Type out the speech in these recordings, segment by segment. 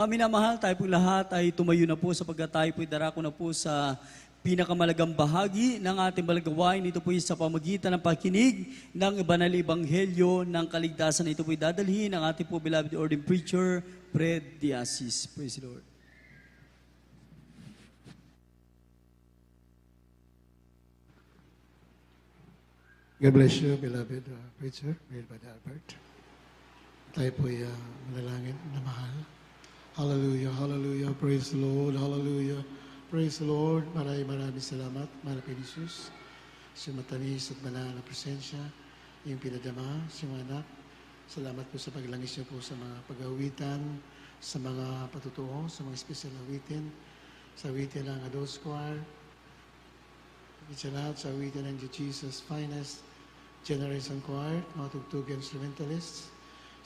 Minamahal, tayo po lahat ay tumayo na po sapagkat tayo po darako na po sa pinakamalagang bahagi ng ating balagawain. Ito po sa pamagitan ng pakinig ng banal ebanghelyo ng kaligtasan. Ito po dadalhin ng ating po beloved ordained preacher, Fred Diasis. Praise the Lord. God bless you, beloved preacher, beloved Albert. Tayo po'y manalangin na mahal. Hallelujah, hallelujah, praise the Lord, hallelujah, praise the Lord. Maraming salamat, mahal kay Jesus, sa matamis at banal na presensya, yung pinadama, sa mga anak. Salamat po sa paglangis niyo po sa mga pag-awitan, sa mga patutuo, sa mga special awitin, sa awitin ng Adults Choir, sa lahat sa awitin ng Jesus Finest Generation Choir, mga tugtog instrumentalists.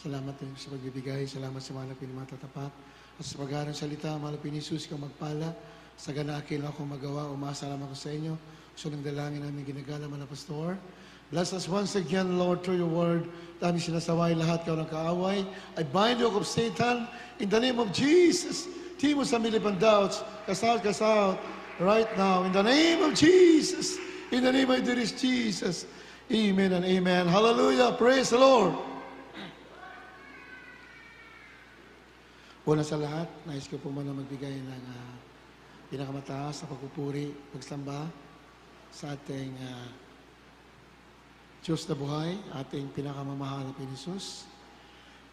Salamat din sa pagbibigay. Salamat sa mga pinatatapat. At sa pag-aaral ng salita, mahal na Jesus, ikaw magpala. Sa ganakil ako magawa, umasalam ako sa inyo. So nang dalangin namin ginagala mga pastor. Bless us once again, Lord, through your word. Dami sinasaway lahat kayo ng kaaway. I bind you of Satan in the name of Jesus. Timo sa milipan doubts. Kasal, right now. In the name of Jesus. In the name of Jesus. Amen and amen. Hallelujah. Praise the Lord. Una sa lahat, nais ko po muna magbigay ng pinakamataas na pagpupuri, pagsamba sa ating Diyos na buhay, ating pinakamamahal na Pinisus.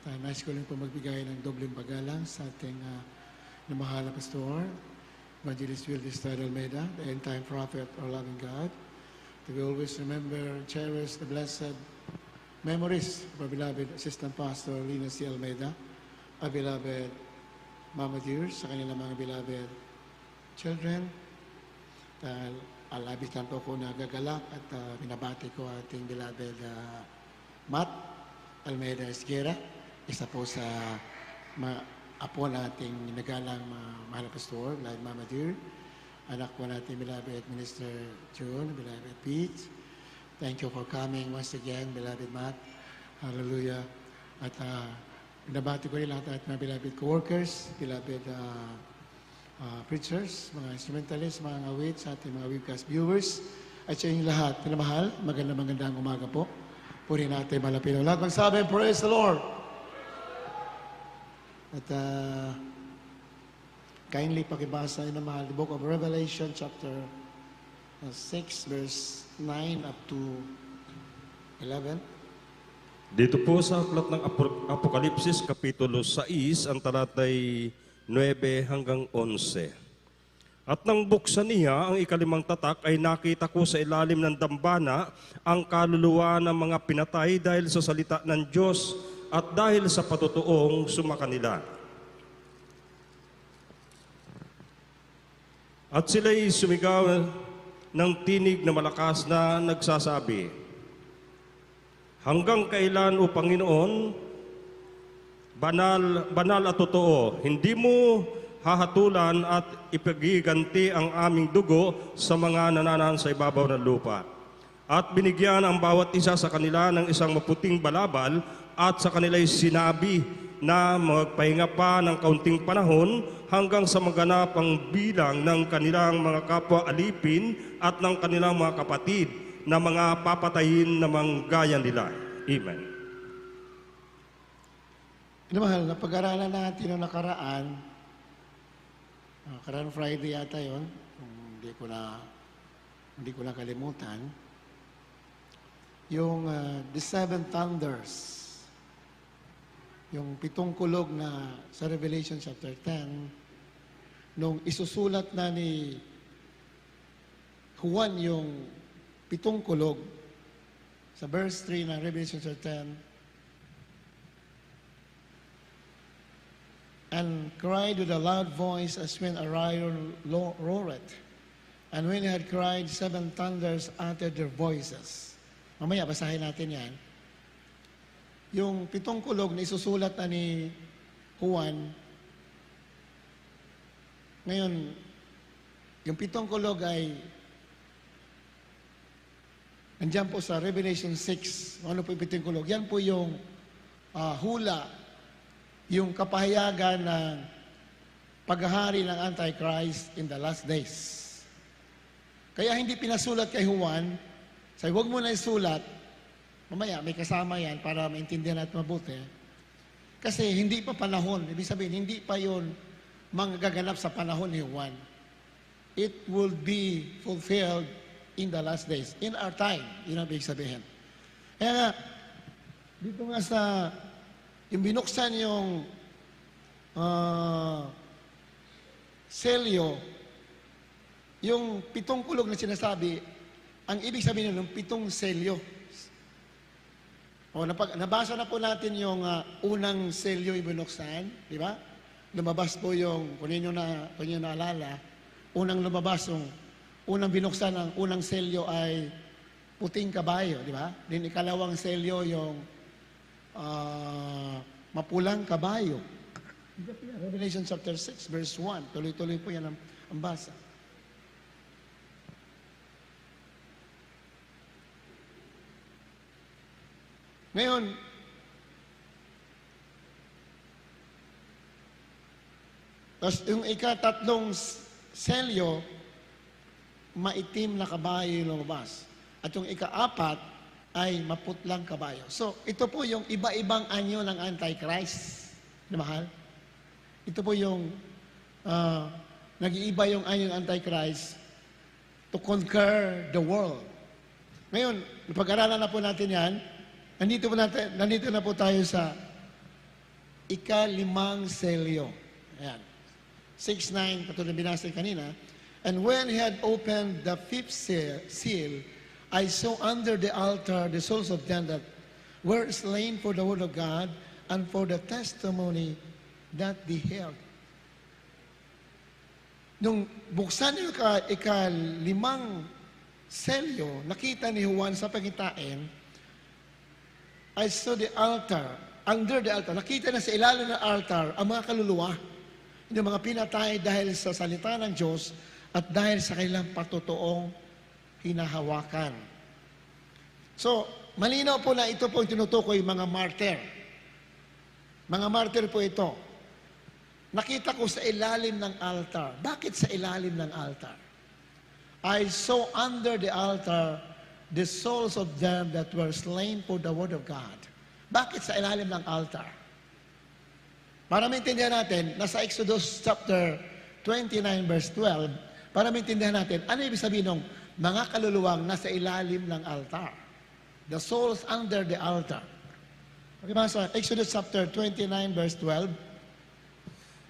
Nais ko rin po magbigay ng dobleng paggalang sa ating namahal na Pastor, Evangelist Wildes Almeida, the end-time prophet, our loving God. We always remember and cherish the blessed memories of our beloved Assistant Pastor, Lina C. Almeida, our beloved Mama Dears, sa kanilang mga beloved children. Dahil alabitan po ko nagagalak at binabati ko ating beloved Matt Almeida Esguera, isa po sa apo nating nagalang mahal na pastor, beloved Mama Dear. Anak po natin beloved Minister June, beloved Pete. Thank you for coming once again, beloved Matt. Hallelujah. At binabati ko rin lahat at mga beloved co-workers, beloved preachers, mga instrumentalists, mga awit, sa ating mga webcast viewers, at sa inyong lahat, pinamahal, magandang umaga po. Puri natin malapit ang lahat. Magsabi, praise the Lord! At kindly pakibasa in the mahal, the book of Revelation, chapter 6, verse 9 up to 11. Dito po sa aklat ng Apokalipsis, Kapitulo 6, ang talatay 9 hanggang 11. At nang buksan niya ang ikalimang tatak, ay nakita ko sa ilalim ng dambana ang kaluluwa ng mga pinatay dahil sa salita ng Diyos at dahil sa patutuong sumakanila. At sila'y sumigaw ng tinig na malakas na nagsasabi, hanggang kailan, O Panginoon, banal at totoo, hindi mo hahatulan at ipagiganti ang aming dugo sa mga nananahan sa ibabaw ng lupa. At binigyan ang bawat isa sa kanila ng isang maputing balabal at sa kanila'y sinabi na magpahinga pa ng kaunting panahon hanggang sa maganap ang bilang ng kanilang mga kapwa alipin at ng kanilang mga kapatid na mga papatayin na manggaya nila. Amen. Mahal, na pag-aralan natin noong nakaraan Friday yata yun, hindi ko na kalimutan, yung the seven thunders, yung pitong kulog na sa Revelation chapter 10, nung isusulat na ni Juan yung pitong kulog, sa verse 3 ng Revelation chapter 10, and cried with a loud voice as when a lion roareth. And when he had cried, seven thunders uttered their voices. Mamaya, basahin natin yan. Yung pitong kulog na isusulat na ni Juan, ngayon, yung pitong kulog ay nandiyan po sa Revelation 6. Ano po yung pitong kulog? Yan po yung hula, yung kapahayagan ng paghahari ng Antichrist in the last days. Kaya hindi pinasulat kay Juan, sabi, huwag mo na isulat, mamaya may kasama yan para maintindihan at mabuti. Kasi hindi pa panahon, ibig sabihin, hindi pa yon magaganap sa panahon ni Juan. It will be fulfilled in the last days, in our time, yun ang ibig sabihin. Kaya nga, dito nga sa, yung binuksan yung selyo, yung 7 kulog na sinasabi, ang ibig sabihin ng 7 selyo. Nabasa na po natin yung unang selyo ibinuksan, di ba? Lumabas po yung, kung ninyo naalala, unang lumabas yung, unang binuksan ng unang selyo ay puting kabayo, di ba? Then ikalawang selyo yung mapulang kabayo. Revelation chapter 6, verse 1. Tuloy-tuloy po yan ang basa. Ngayon, tapos yung ikatatlong selyo, maitim na kabayo yung lumabas. At yung ika-4 ay maputlang kabayo. So, ito po yung iba-ibang anyo ng Antichrist. Na mahal? Ito po yung nag-iiba yung anyo ng Antichrist to conquer the world. Ngayon, pag-aralan na po natin yan, nandito na po tayo sa ika-5 selyo. Ayan. 6:9, katulad binasa kanina. And when he had opened the 5th seal, I saw under the altar the souls of them that were slain for the word of God and for the testimony that they held. Nung buksan yung ika-5 selyo, nakita ni Juan sa pagitain, I saw the altar, under the altar, nakita na sa ilalim ng altar ang mga kaluluwa, yung mga pinatay dahil sa salita ng Diyos at dahil sa kanilang patutuong hinahawakan. So, malinaw po na ito po yung tinutukoy mga martyr. Mga martyr po ito. Nakita ko sa ilalim ng altar. Bakit sa ilalim ng altar? I saw under the altar the souls of them that were slain for the word of God. Bakit sa ilalim ng altar? Para maintindihan natin, nasa Exodus chapter 29 verse 12, para maintindihan natin, ano ibig sabihin ng mga kaluluwang nasa ilalim ng altar? The souls under the altar. Pakibasa, Exodus chapter 29 verse 12.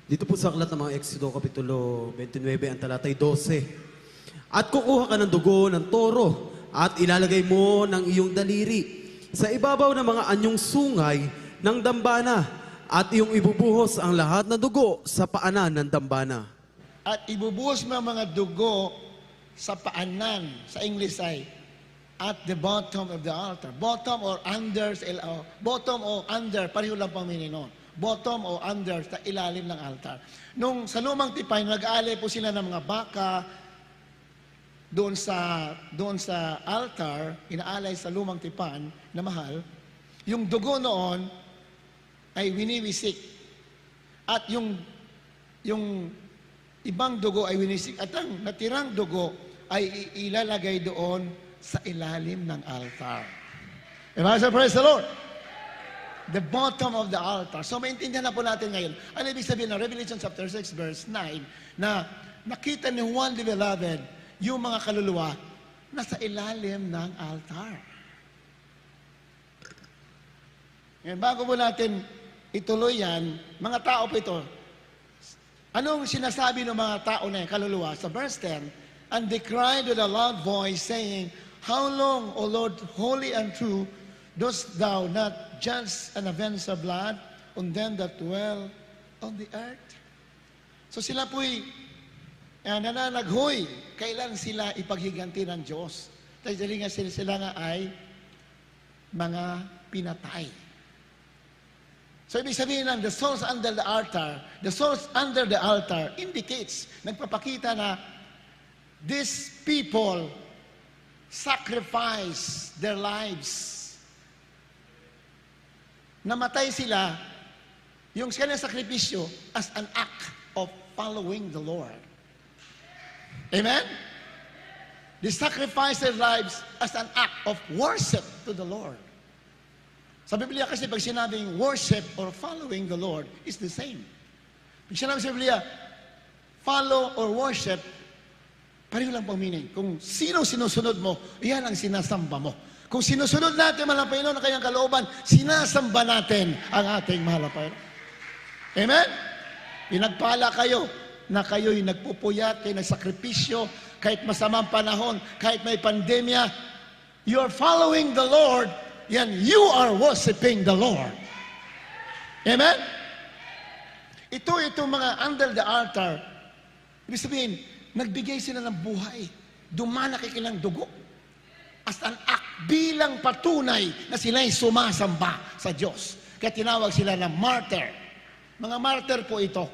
Dito po sa aklat ng mga Exodo, Kapitulo 29, ang talatay 12. At kukuha ka ng dugo ng toro at ilalagay mo ng iyong daliri sa ibabaw ng mga anyong sungay ng dambana at iyong ibubuhos ang lahat ng dugo sa paanan ng dambana. At ibubuhos mo ang mga dugo sa paanan. Sa English ay at the bottom of the altar. Bottom or under, bottom o under, pareho lang pang meaning nun. Bottom o under, sa ilalim ng altar. Nung sa lumang tipan, nag-aalay po sila ng mga baka doon sa altar, inaalay sa lumang tipan na mahal. Yung dugo noon ay winiwisik. At yung ibang dugo ay winisik. At ang natirang dugo ay ilalagay doon sa ilalim ng altar. Praise the Lord. The bottom of the altar. So maintindihan na po natin ngayon. Ano ibig sabihin ng Revelation chapter 6 verse 9 na nakita ni Juan the Beloved yung mga kaluluwa nasa ilalim ng altar. Ngayon, bago po natin ituloy yan, mga tao po ito. Anong sinasabi ng mga tao na kaluluwa? Sa verse 10, and they cried with a loud voice, saying, How long, O Lord, holy and true, dost thou not judge and avenge the blood on them that dwell on the earth? So sila po'y nananaghoy, kailan sila ipaghiganti ng Diyos? Dahil nga sila nga ay mga pinatay. So, ibig sabihin ng the souls under the altar indicates, nagpapakita na these people sacrifice their lives. Namatay sila, yung kanilang sakripisyo as an act of following the Lord. Amen? They sacrifice their lives as an act of worship to the Lord. Sa Biblia kasi pag sinabing worship or following the Lord is the same. Pag sinabi sa Biblia, follow or worship, pareho lang pang meaning. Kung sino sinusunod mo, yan ang sinasamba mo. Kung sinusunod natin, mahal na Panginoon, ang kanyang kalooban, sinasamba natin ang ating mahal na Panginoon. Amen? Pinagpala kayo na kayo'y nagpupuyat, kayo nagsakripisyo, kahit masamang panahon, kahit may pandemya, you're following the Lord, yan, you are worshiping the Lord. Amen? Itong mga under the altar, ibig sabihin, nagbigay sila ng buhay, dumanaki ng dugo, as an act, bilang patunay na sila'y sumasamba sa Diyos. Kaya tinawag sila na martyr. Mga martyr po ito.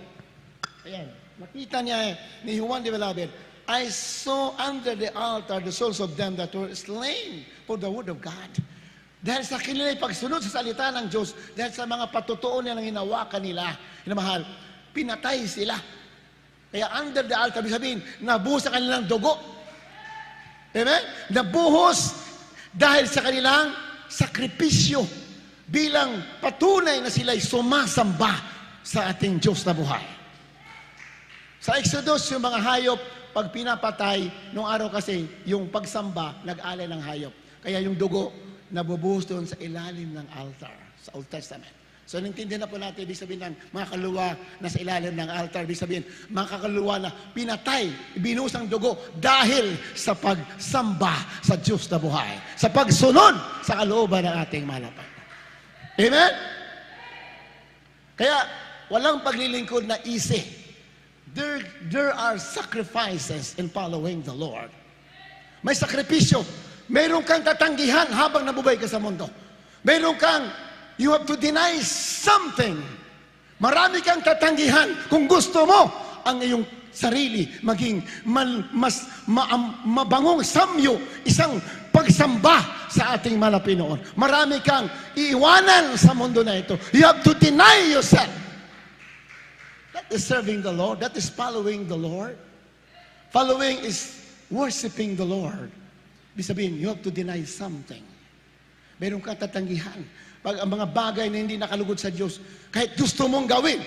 Ayan, nakita niya ni Juan the Beloved, I saw under the altar the souls of them that were slain for the word of God. Dahil sa kanilang pagsunod sa salita ng Diyos, dahil sa mga patutuon nilang hinawakan nila, hinamahal, pinatay sila. Kaya under the altar, sabihin, nabuhos sa kanilang dugo. Amen? Nabuhos dahil sa kanilang sakripisyo bilang patunay na sila'y sumasamba sa ating Diyos na buhay. Sa Exodus, yung mga hayop, pag pinapatay, nung araw kasi, yung pagsamba, nag-alay ng hayop. Kaya yung dugo, nabubuhos doon sa ilalim ng altar, sa Old Testament. So, naintindihan na po natin, ibig sabihin ng mga kaluluwa na sa ilalim ng altar, ibig sabihin, mga kaluluwa na pinatay, binuhos ang dugo dahil sa pagsamba sa Diyos na buhay, sa pagsunod sa kalooban ng ating malapad. Amen? Kaya, walang paglilingkod na easy. There are sacrifices in following the Lord. May sakripisyo. Mayroon kang tatanggihan habang nabubuhay ka sa mundo. Mayroon kang, you have to deny something. Marami kang tatanggihan kung gusto mo ang iyong sarili maging mabangong samyo, isang pagsamba sa ating malapinoon. Marami kang iiwanan sa mundo na ito. You have to deny yourself. That is serving the Lord. That is following the Lord. Following is worshiping the Lord. Ibig sabihin, you have to deny something. Meron kang tatanggihan. Pag ang mga bagay na hindi nakalugod sa Diyos, kahit gusto mong gawin,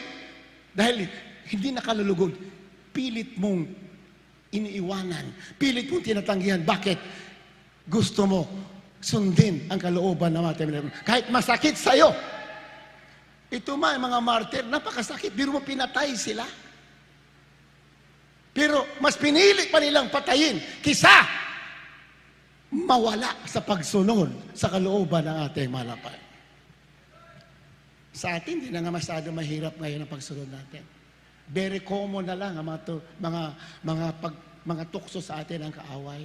dahil hindi nakalulugod, pilit mong iniiwanan. Pilit mong tinatanggihan. Bakit? Gusto mo sundin ang kalooban ng ating. Kahit masakit sa'yo. Ito mga martir, napakasakit. Biro mo pinatay sila. Pero mas pinili pa nilang patayin kisa mawala sa pagsunod sa kalooban ng ating malapad. Sa atin, hindi na nga masyado mahirap ngayon ang pagsunod natin. Very common na lang ang mga tukso sa atin ang kaaway.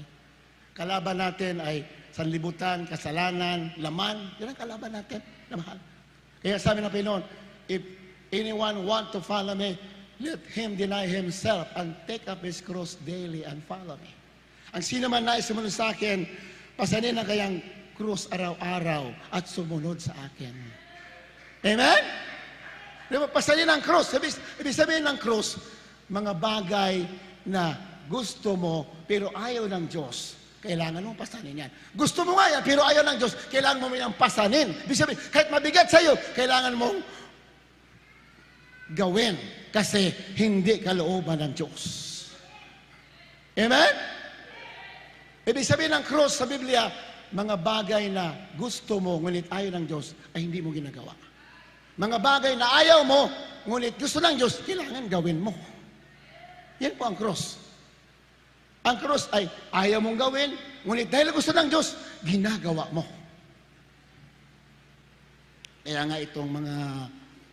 Kalaban natin ay sanlibutan, kasalanan, laman. Yan ang kalaban natin na mahal. Kaya sabi ng Panginoon, if anyone want to follow me, let him deny himself and take up his cross daily and follow me. Ang sino man nais sumunod sa akin, pasanin ang kayang krus araw-araw at sumunod sa akin. Amen? Diba, pasanin ang krus. Ibig sabihin ng krus, mga bagay na gusto mo pero ayaw ng Diyos. Kailangan mong pasanin yan. Gusto mo nga yan pero ayaw ng Diyos. Kailangan mo yung pasanin. Ibig sabihin, kahit mabigat sa'yo, kailangan mong gawin kasi hindi kalooban ng Diyos. Amen? Ibig sabihin ng cross sa Biblia, mga bagay na gusto mo, ngunit ayaw ng Diyos, ay hindi mo ginagawa. Mga bagay na ayaw mo, ngunit gusto ng Diyos, kailangan gawin mo. Yan po ang cross. Ang cross ay ayaw mong gawin, ngunit dahil gusto ng Diyos, ginagawa mo. Kaya nga itong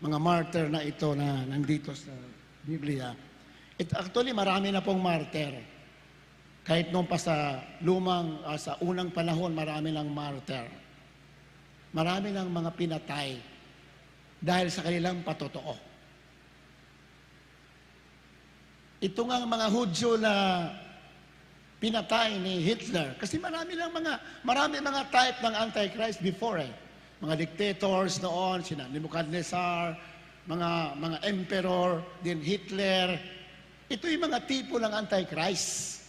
mga martyr na ito na nandito sa Biblia, actually marami na pong martyr. Kahit noong pa sa sa unang panahon, marami ng martyr. Marami ng mga pinatay dahil sa kanilang patotoo. Ito nga mga Hudyo na pinatay ni Hitler. Kasi marami mga type ng Antichrist before eh. Mga dictators noon, sina Nebuchadnezzar, mga emperor, din Hitler. Ito yung mga tipo ng Antichrist.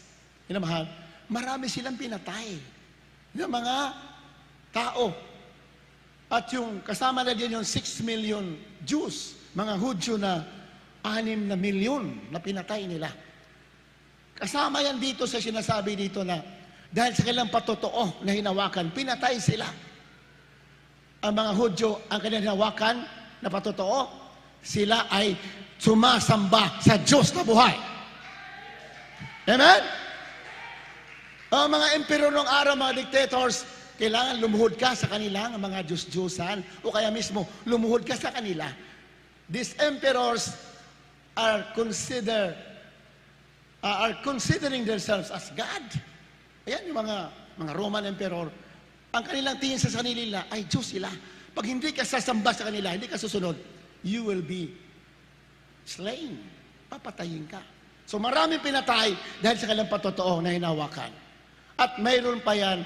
Yun, mahal. Marami silang pinatay. Yung mga tao. At yung kasama na din yung 6 million Jews, mga Hudyo na 6 na milyon na pinatay nila. Kasama yan dito sa sinasabi dito na dahil sa kanilang patotoo na hinawakan, pinatay sila. Ang mga Hudyo, ang kanilang hinawakan na patotoo, sila ay sumasamba sa Diyos na buhay. Amen? Ang mga emperor ng araw, mga dictators, kailangan lumuhod ka sa kanilang mga Diyos-Diyosan o kaya mismo lumuhod ka sa kanila. These emperors are considering themselves as God. Ayan yung mga Roman emperor. Ang kanilang tingin sa sarili nila ay Diyos sila. Pag hindi ka sasamba sa kanila, hindi ka susunod, you will be slain. Papatayin ka. So maraming pinatay dahil sa kanilang patotoo na hinawakan. At mayroon pa yan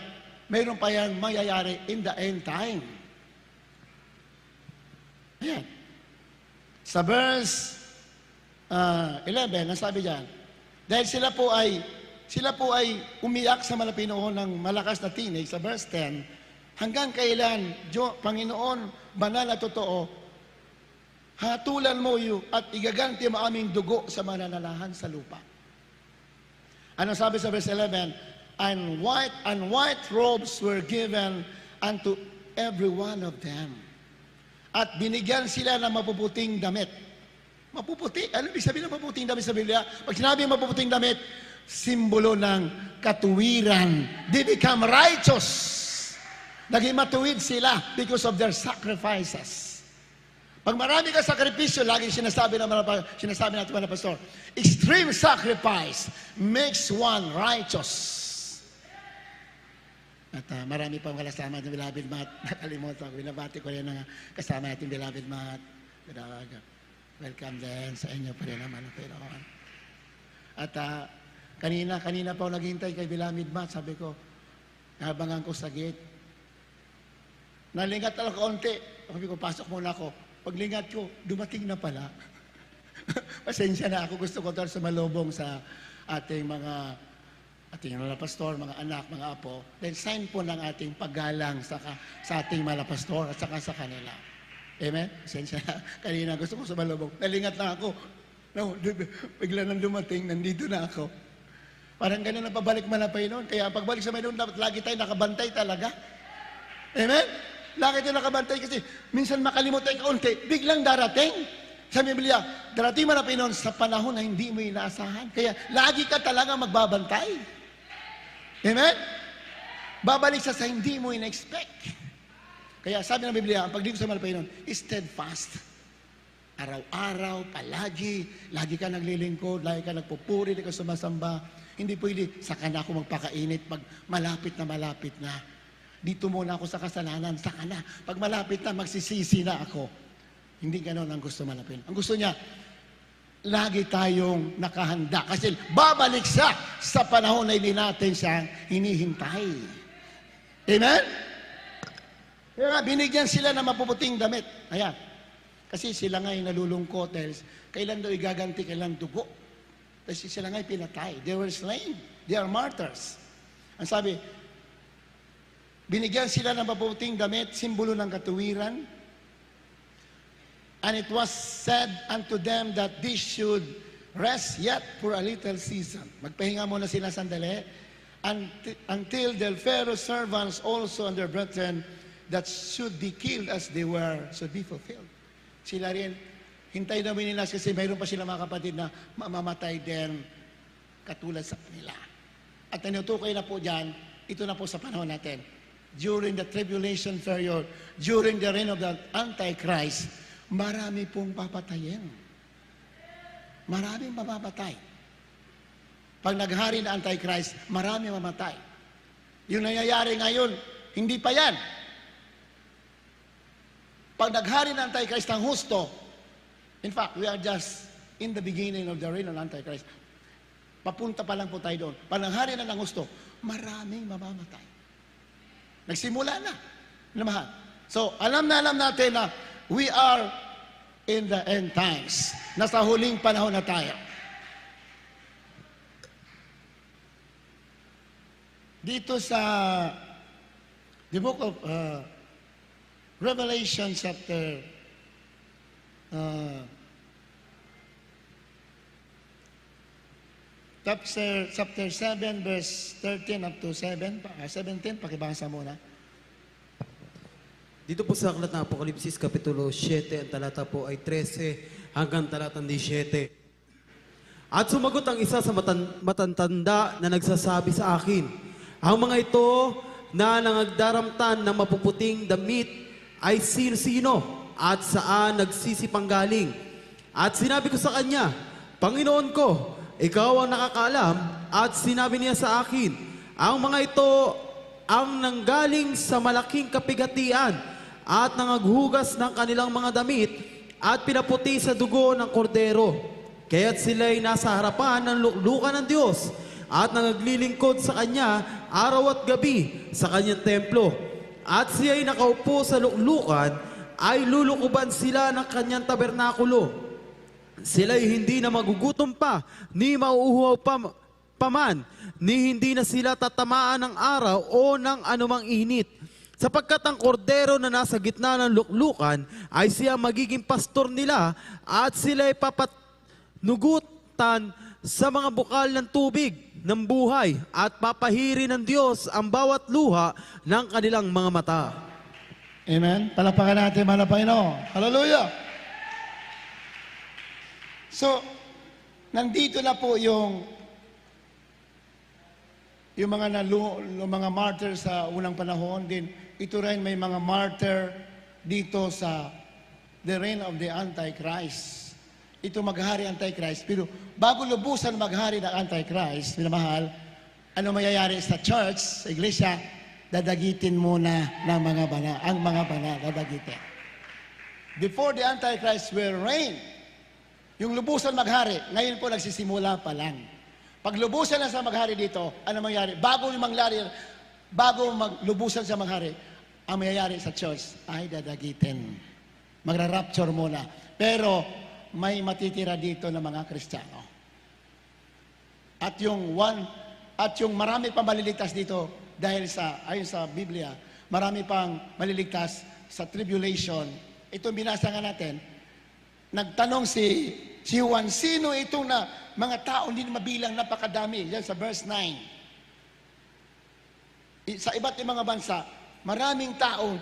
mangyayari in the end time. Ayan. Sa verse 11, ang sabi diyan, dahil sila po ay umiyak sa malapinoon ng malakas na tinig, sa verse 10, hanggang kailan, Panginoon, banal at totoo, hatulan mo at igaganti mo aming dugo sa mananalahan sa lupa. Ano sabi sa verse 11? And white robes were given unto every one of them. At binigyan sila ng mapuputing damit. Mapuputi? Ano ibig sabihin ng mapuputing damit sa Biblia? Pag sinabi mapuputing damit, simbolo ng katuwiran. They become righteous. Naging matuwid sila because of their sacrifices. Pag marami ka sakripisyo, lagi sinasabi natin mga pastor, extreme sacrifice makes one righteous. At marami pang kasama ng Beloved Mat. Nakalimutan ko. Binabati ko rin ang kasama natin Beloved Mat. Welcome din sa inyo pa rin naman. At kanina pa ako naghintay kay Beloved Mat. Sabi ko, nabangan ko sa gate. Nalingat lang kaunti. Sabi ko, pasok muna ako. Paglingat ko, dumating na pala. Pasensya na ako. Gusto ko doon sumalubong sa ating mga pastor, mga anak, mga apo, dahil sign po ng ating paggalang sa ating mga pastor at saka sa kanila. Amen? Pasensya na. Kanina gusto ko sumalubong. Nalingat na ako. No, bigla nang dumating, nandito na ako. Parang ganun na pabalik malapay noon. Kaya pagbalik sa Mayroon, dapat lagi tayo nakabantay talaga. Amen? Lagi tayo nakabantay kasi minsan makalimot tayo kaunti, biglang darating. Sa Biblia, darating malapay noon sa panahon na hindi mo inaasahan. Kaya lagi ka talaga magbabantay. Amen? Babalik sa hindi mo in-expect. Kaya sabi ng Biblia, ang pagdito sa malapay noon, steadfast. Araw-araw, palagi, lagi ka naglilingkod, lagi ka nagpupuri, lagi ka sumasamba. Hindi pwede, saka na ako magpakainit pag malapit na. Dito muna ako sa kasalanan, saka na. Pag malapit na, magsisisi na ako. Hindi ganon ang gusto malapit. Ang gusto niya, lagi tayong nakahanda. Kasi babalik siya sa panahon na hindi natin siya hinihintay. Amen? Kaya nga, binigyan sila ng mapuputing damit. Ayan. Kasi sila nga'y nalulungkot dahil kailan daw igaganti, kailan dugo. Kasi sila nga'y pinatay. They were slain. They are martyrs. Ang sabi, binigyan sila ng mapuputing damit, simbolo ng katuwiran. And it was said unto them that they should rest yet for a little season. Magpahinga muna sila sandali. Until the Pharaoh's servants also and their brethren that should be killed as they were, should be fulfilled. Sila rin, hintay namin nila kasi mayroon pa sila mga kapatid na mamamatay din katulad sa kanila. At tinutukoy na po dyan, ito na po sa panahon natin. During the tribulation period, during the reign of the Antichrist, marami pong papatayin. Maraming mamamatay. Pag naghari na Antichrist, marami mamatay. Yung nangyayari ngayon, hindi pa yan. Pag naghari na Antichrist ang husto, in fact, we are just in the beginning of the reign of Antichrist. Papunta pa lang po tayo doon. Pag naghari na ng husto, maraming mamamatay. Nagsimula na. Namahal. So, alam natin na we are in the end times. Nasa huling panahon na tayo. Dito sa the book of Revelation chapter chapter 7 verse 13 up to 17, pakibasa muna. Dito po sa aklat ng Apokalipsis Kapitulo 7, ang talata po ay 13 hanggang talatang 17. At sumagot ang isa sa matatanda na nagsasabi sa akin, ang mga ito na nangagdaramtan ng mapuputing damit ay sino-sino at saan nagsisipanggaling. At sinabi ko sa kanya, Panginoon ko, ikaw ang nakakaalam, at sinabi niya sa akin, ang mga ito ang nanggaling sa malaking kapigatian at nangaghugas ng kanilang mga damit at pinaputi sa dugo ng kordero. Kaya't sila'y nasa harapan ng luklukan ng Diyos at nangaglilingkod sa Kanya araw at gabi sa Kanyang templo. At siya'y nakaupo sa luklukan, ay lulukuban sila ng Kanyang tabernakulo. Sila'y hindi na magugutom pa, ni mauuhaw paman, ni hindi na sila tatamaan ng araw o ng anumang init. Sapagkat ang kordero na nasa gitna ng luklukan ay siya magiging pastor nila at sila'y papatnugutan sa mga bukal ng tubig ng buhay at papahiri ng Diyos ang bawat luha ng kanilang mga mata. Amen? Palapakan natin, mga Panginoon. Hallelujah! So, nandito na po yung mga martyr sa unang panahon din. Ito rin may mga martyr dito sa the reign of the Antichrist. Ito maghari Antichrist. Pero bago lubusan maghari ng Antichrist, minamahal, ano mayayari sa church, sa iglesia, dadagitin muna ng ang mga banal, dadagitin. Before the Antichrist will reign, yung lubusan maghari, ngayon po nagsisimula pa lang. Pag lubusan na sa maghari dito, ano mangyari? Bago maglubusan sa maghari, ang mayayari sa church ay dadagitin. Magra-rapture muna. Pero may matitira dito ng mga Kristiyano. At yung marami pa maliligtas dito dahil ayon sa Biblia, marami pang maliligtas sa tribulation. Ito binasa nga natin. Nagtanong si Juan, sino itong na mga tao hindi mabilang, napakadami. Yan sa verse 9. Sa iba't ibang mga bansa, maraming tao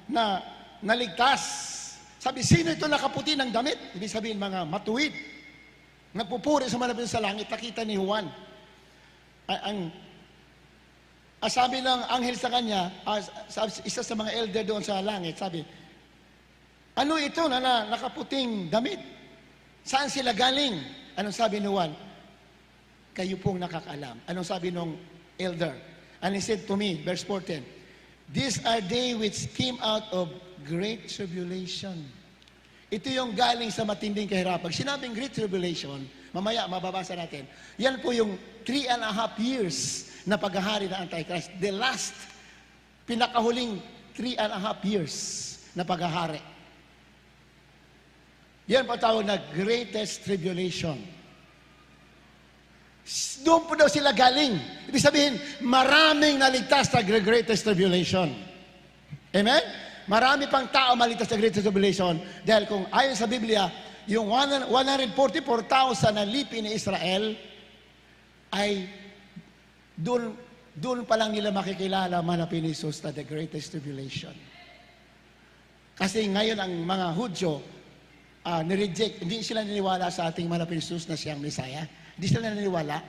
na naligtas. Sabi, sino ito nakaputi ng damit? Ibig sabihin, mga matuwid. Nagpupuri sa malapit sa langit. Nakita ni Juan. Sabi ng anghel sa kanya, isa sa mga elder doon sa langit, sabi, ano ito na nakaputing damit? Saan sila galing? Anong sabi ni Juan? Kayo pong nakakaalam. Anong sabi ng elder? And he said to me, verse 14, these are they which came out of great tribulation. Ito yung galing sa matinding kahirapan. Sinabing great tribulation, mamaya mababasa natin. Yan po yung 3.5 years na paghahari ng Antichrist. The last, pinakahuling 3.5 years na paghahari. Yan po tawag na greatest tribulation. Doon po daw sila galing. Ibig sabihin, maraming naligtas sa greatest tribulation. Amen? Marami pang tao maligtas sa greatest tribulation dahil kung ayon sa Biblia, yung 144,000 na lipi ni Israel ay doon pa lang nila makikilala manapin ni Jesus na the greatest tribulation. Kasi ngayon ang mga Hudyo nireject, hindi sila naniwala sa ating manapin ni Jesus na siyang Messiah. Hindi sila naniniwala.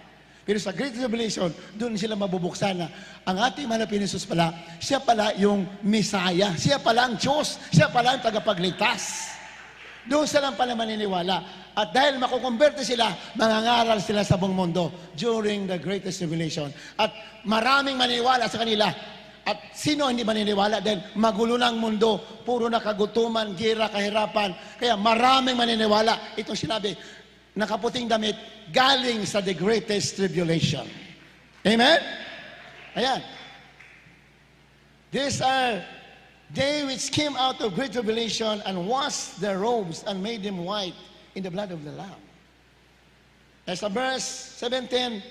Pero sa Great Tribulation, doon sila mabubuksan na ang ating manapin ni Jesus pala, siya pala yung Messiah. Siya pala ang Diyos. Siya pala ang tagapagligtas. Doon sila pala maniniwala. At dahil makukonverte sila, mangangaral sila sa buong mundo during the greatest tribulation. At maraming maniniwala sa kanila. At sino hindi maniniwala? Dahil magulo na ang mundo, puro na kagutuman, gira, kahirapan. Kaya maraming maniniwala. Itong sinabi, nakaputing damit, galing sa the greatest tribulation. Amen? Ayan. These are They which came out of great tribulation and washed their robes and made them white in the blood of the Lamb. As a verse 17,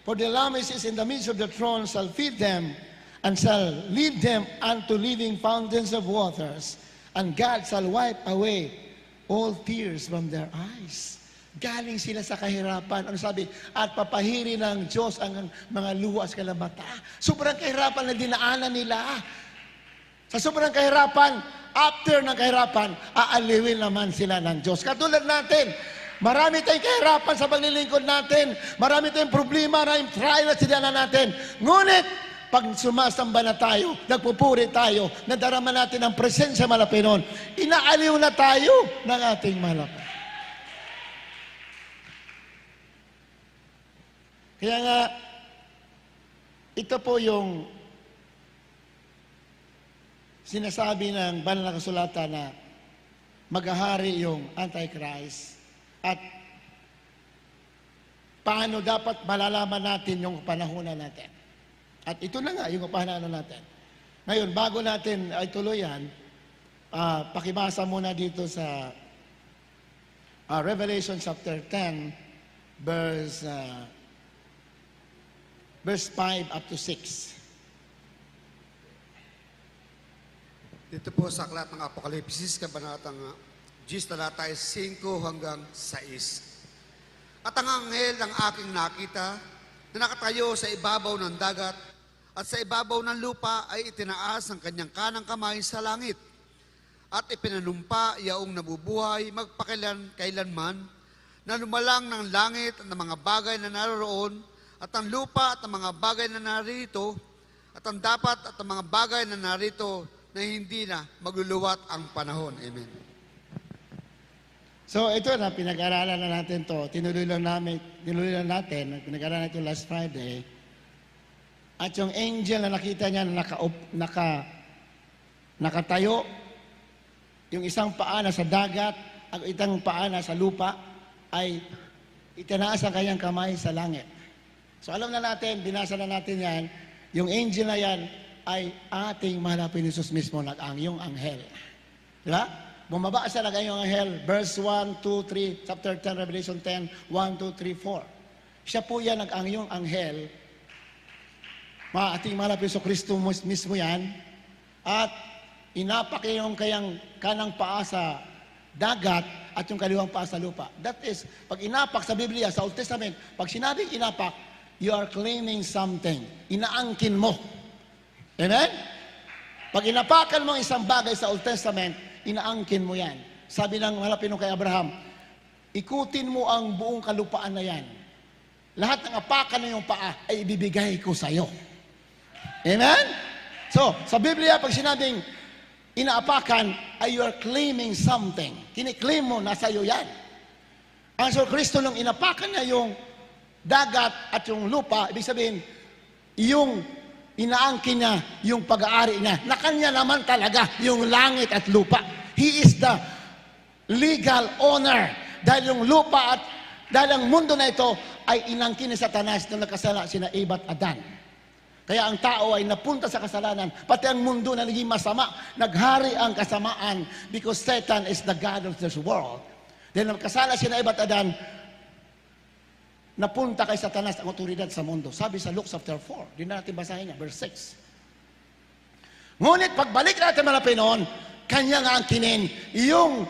for the Lamb is in the midst of the throne shall feed them and shall lead them unto living fountains of waters, and God shall wipe away all tears from their eyes. Galing sila sa kahirapan. Ano sabi? At papahiri ng Diyos ang mga luha sa kalabata. Sobrang kahirapan na dinaanan nila. Sa sobrang kahirapan, after ng kahirapan, aaliwin naman sila ng Diyos. Katulad natin, marami tayong kahirapan sa paglilingkod natin. Marami tayong problema, maraming trial na sinala natin. Ngunit, pag sumasamba na tayo, nagpupuri tayo, nadarama natin ang presensya malapinon, inaaliw na tayo ng ating malapit. Kaya nga, ito po yung sinasabi ng banal na kasulatan na maghahari yung Antichrist at paano dapat malalaman natin yung panahonan natin. At ito na nga yung panahonan natin. Ngayon, bago natin ay tuluyan, pakibasa muna dito sa Revelation chapter 10, verse 5 up to 6. Dito po sa aklat ng Apokalipsis, kabanatang 10, talata 5 hanggang 6. At ang anghel ng aking nakita na nakatayo sa ibabaw ng dagat at sa ibabaw ng lupa ay itinaas ang kanyang kanang kamay sa langit at ipinanumpa yaong nabubuhay magpakailanman na lumalang ng langit at ng mga bagay na naroroon at ang lupa at ang mga bagay na narito at ang dapat at ang mga bagay na narito na hindi na magluluwat ang panahon. Amen. So ito na, pinag-aralan na natin to. Tinuloy lang natin, pinag-aralan natin last Friday. At yung angel na nakita niya na nakatayo, yung isang paa na sa dagat, at itang paa na sa lupa, ay itinaas ang kanyang kamay sa langit. So alam na natin, binasa na natin yan, yung angel na yan ay ating mahal na Jesus mismo, nag-ang anghel. Diba? Bumaba siya nag-ang anghel, verse 1, 2, 3, chapter 10, Revelation 10, 1, 2, 3, 4. Siya po yan nag-ang anghel, ating mahal na Kristo mismo yan, at inapak yung kayang kanang paa sa dagat at yung kaliwang paa sa lupa. That is, pag inapak sa Biblia, sa Old Testament, pag sinabing inapak, you are claiming something. Inaangkin mo. Amen? Pag inapakan mo isang bagay sa Old Testament, inaangkin mo yan. Sabi ng malapino kay Abraham, ikutin mo ang buong kalupaan na yan. Lahat ng apakan ng iyong paa ay ibibigay ko sa iyo. Amen? So, sa Biblia, pag sinabing inaapakan, ay you are claiming something. Kiniklaim mo, nasa iyo yan. Ang so Kristo nung inapakan niya yung dagat at yung lupa, ibig sabihin, yung inaangkin niya, yung pag-aari niya, na kanya naman talaga yung langit at lupa. He is the legal owner. Dahil yung lupa at dahil ang mundo na ito ay inangkin ni Satanas nung nakasala sina Eva at Adan. Kaya ang tao ay napunta sa kasalanan, pati ang mundo na naging masama, naghari ang kasamaan because Satan is the God of this world. Dahil nung kasala sina Eva at Adan, napunta kay Satanas ang otoridad sa mundo. Sabi sa Luke chapter 4, di na natin basahin niya, verse 6. Ngunit pagbalik natin malapinon, kanya nga ang kinin, yung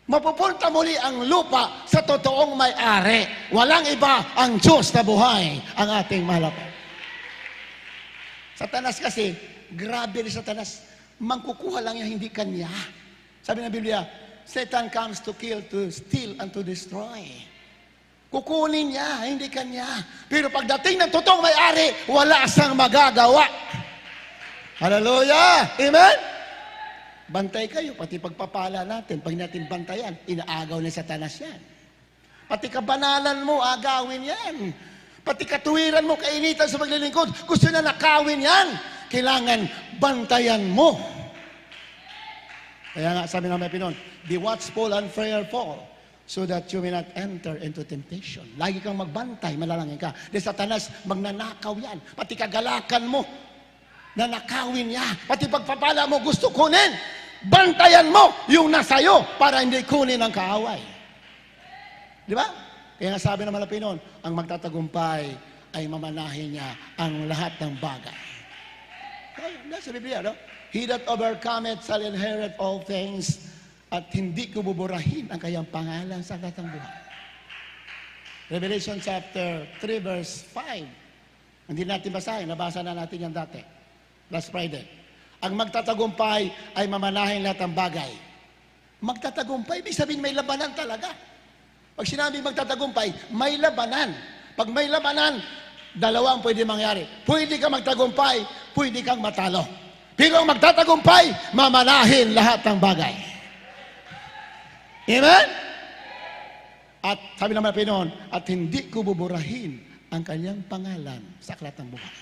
mapupunta muli ang lupa sa totoong may-ari. Walang iba ang Diyos na buhay, ang ating malapit. Satanas kasi, grabe ni Satanas, mangkukuha lang yan, hindi kanya. Sabi ng Biblia, Satan comes to kill, to steal, and to destroy. Kukunin niya, hindi kanya. Pero pagdating ng totoong may-ari, wala siyang magagawa. Hallelujah! Amen? Bantay kayo, pati pagpapala natin, pag natin bantayan, inaagaw ni Satanas yan. Pati kabanalan mo, agawin yan. Pati katuwiran mo, kainitan sa paglilingkod, gusto na nakawin yan. Kailangan bantayan mo. Kaya nga, sabi ng may Pinon, be watchful and prayerful, so that you may not enter into temptation. Lagi kang magbantay, malalangin ka. Di Satanas, magnanakaw yan. Pati kagalakan mo. na nakawin niya. Pati pagpapala mo gusto kunin. Bantayan mo yung nasayo para hindi kunin ang kaaway. Di ba? Kaya nga sabi ng Malapinon, ang magtatagumpay ay mamanahin niya ang lahat ng bagay. Sa Biblia, no? He that overcometh shall inherit all things, at hindi ko buburahin ang kanyang pangalan sa lahat ng buhay. Revelation chapter 3 verse 5. Hindi natin basahin, nabasa na natin yan dati. Last Friday. Ang magtatagumpay ay mamanahin lahat ng bagay. Magtatagumpay, ibig sabihin may labanan talaga. Pag sinabi magtatagumpay, may labanan. Pag may labanan, dalawang pwede mangyari. Pwede kang magtagumpay, pwede kang matalo. Pero ang magtatagumpay, mamanahin lahat ng bagay. Amen? At sabi naman Pinoon, at hindi ko buburahin ang kanyang pangalan sa aklat ng buhay.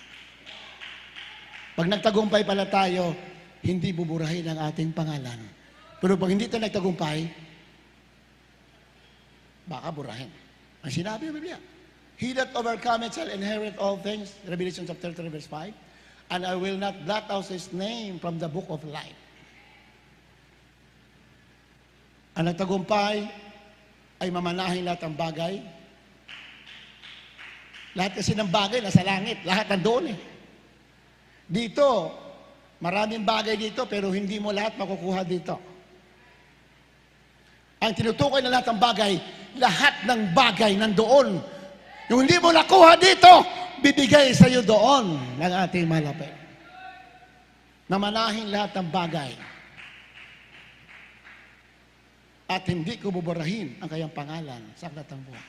Pag nagtagumpay pala tayo, hindi buburahin ang ating pangalan. Pero pag hindi tayo nagtagumpay, baka burahin. Ang sinabi ng Biblia, he that overcometh shall inherit all things, Revelation chapter 3 verse 5, and I will not blot out his name from the book of life. Ang nagtagumpay ay mamanahin lahat ng bagay. Lahat kasi ng bagay nasa langit, lahat nandoon eh. Dito, maraming bagay dito pero hindi mo lahat makukuha dito. Ang tinutukoy na lahat ng bagay, lahat ng bagay nandoon. Yung hindi mo nakuha dito, bibigay sa iyo doon ng ating malapit. Namanahin lahat ng bagay. At hindi ko buburahin ang kayang pangalan sa aklat ng buhay.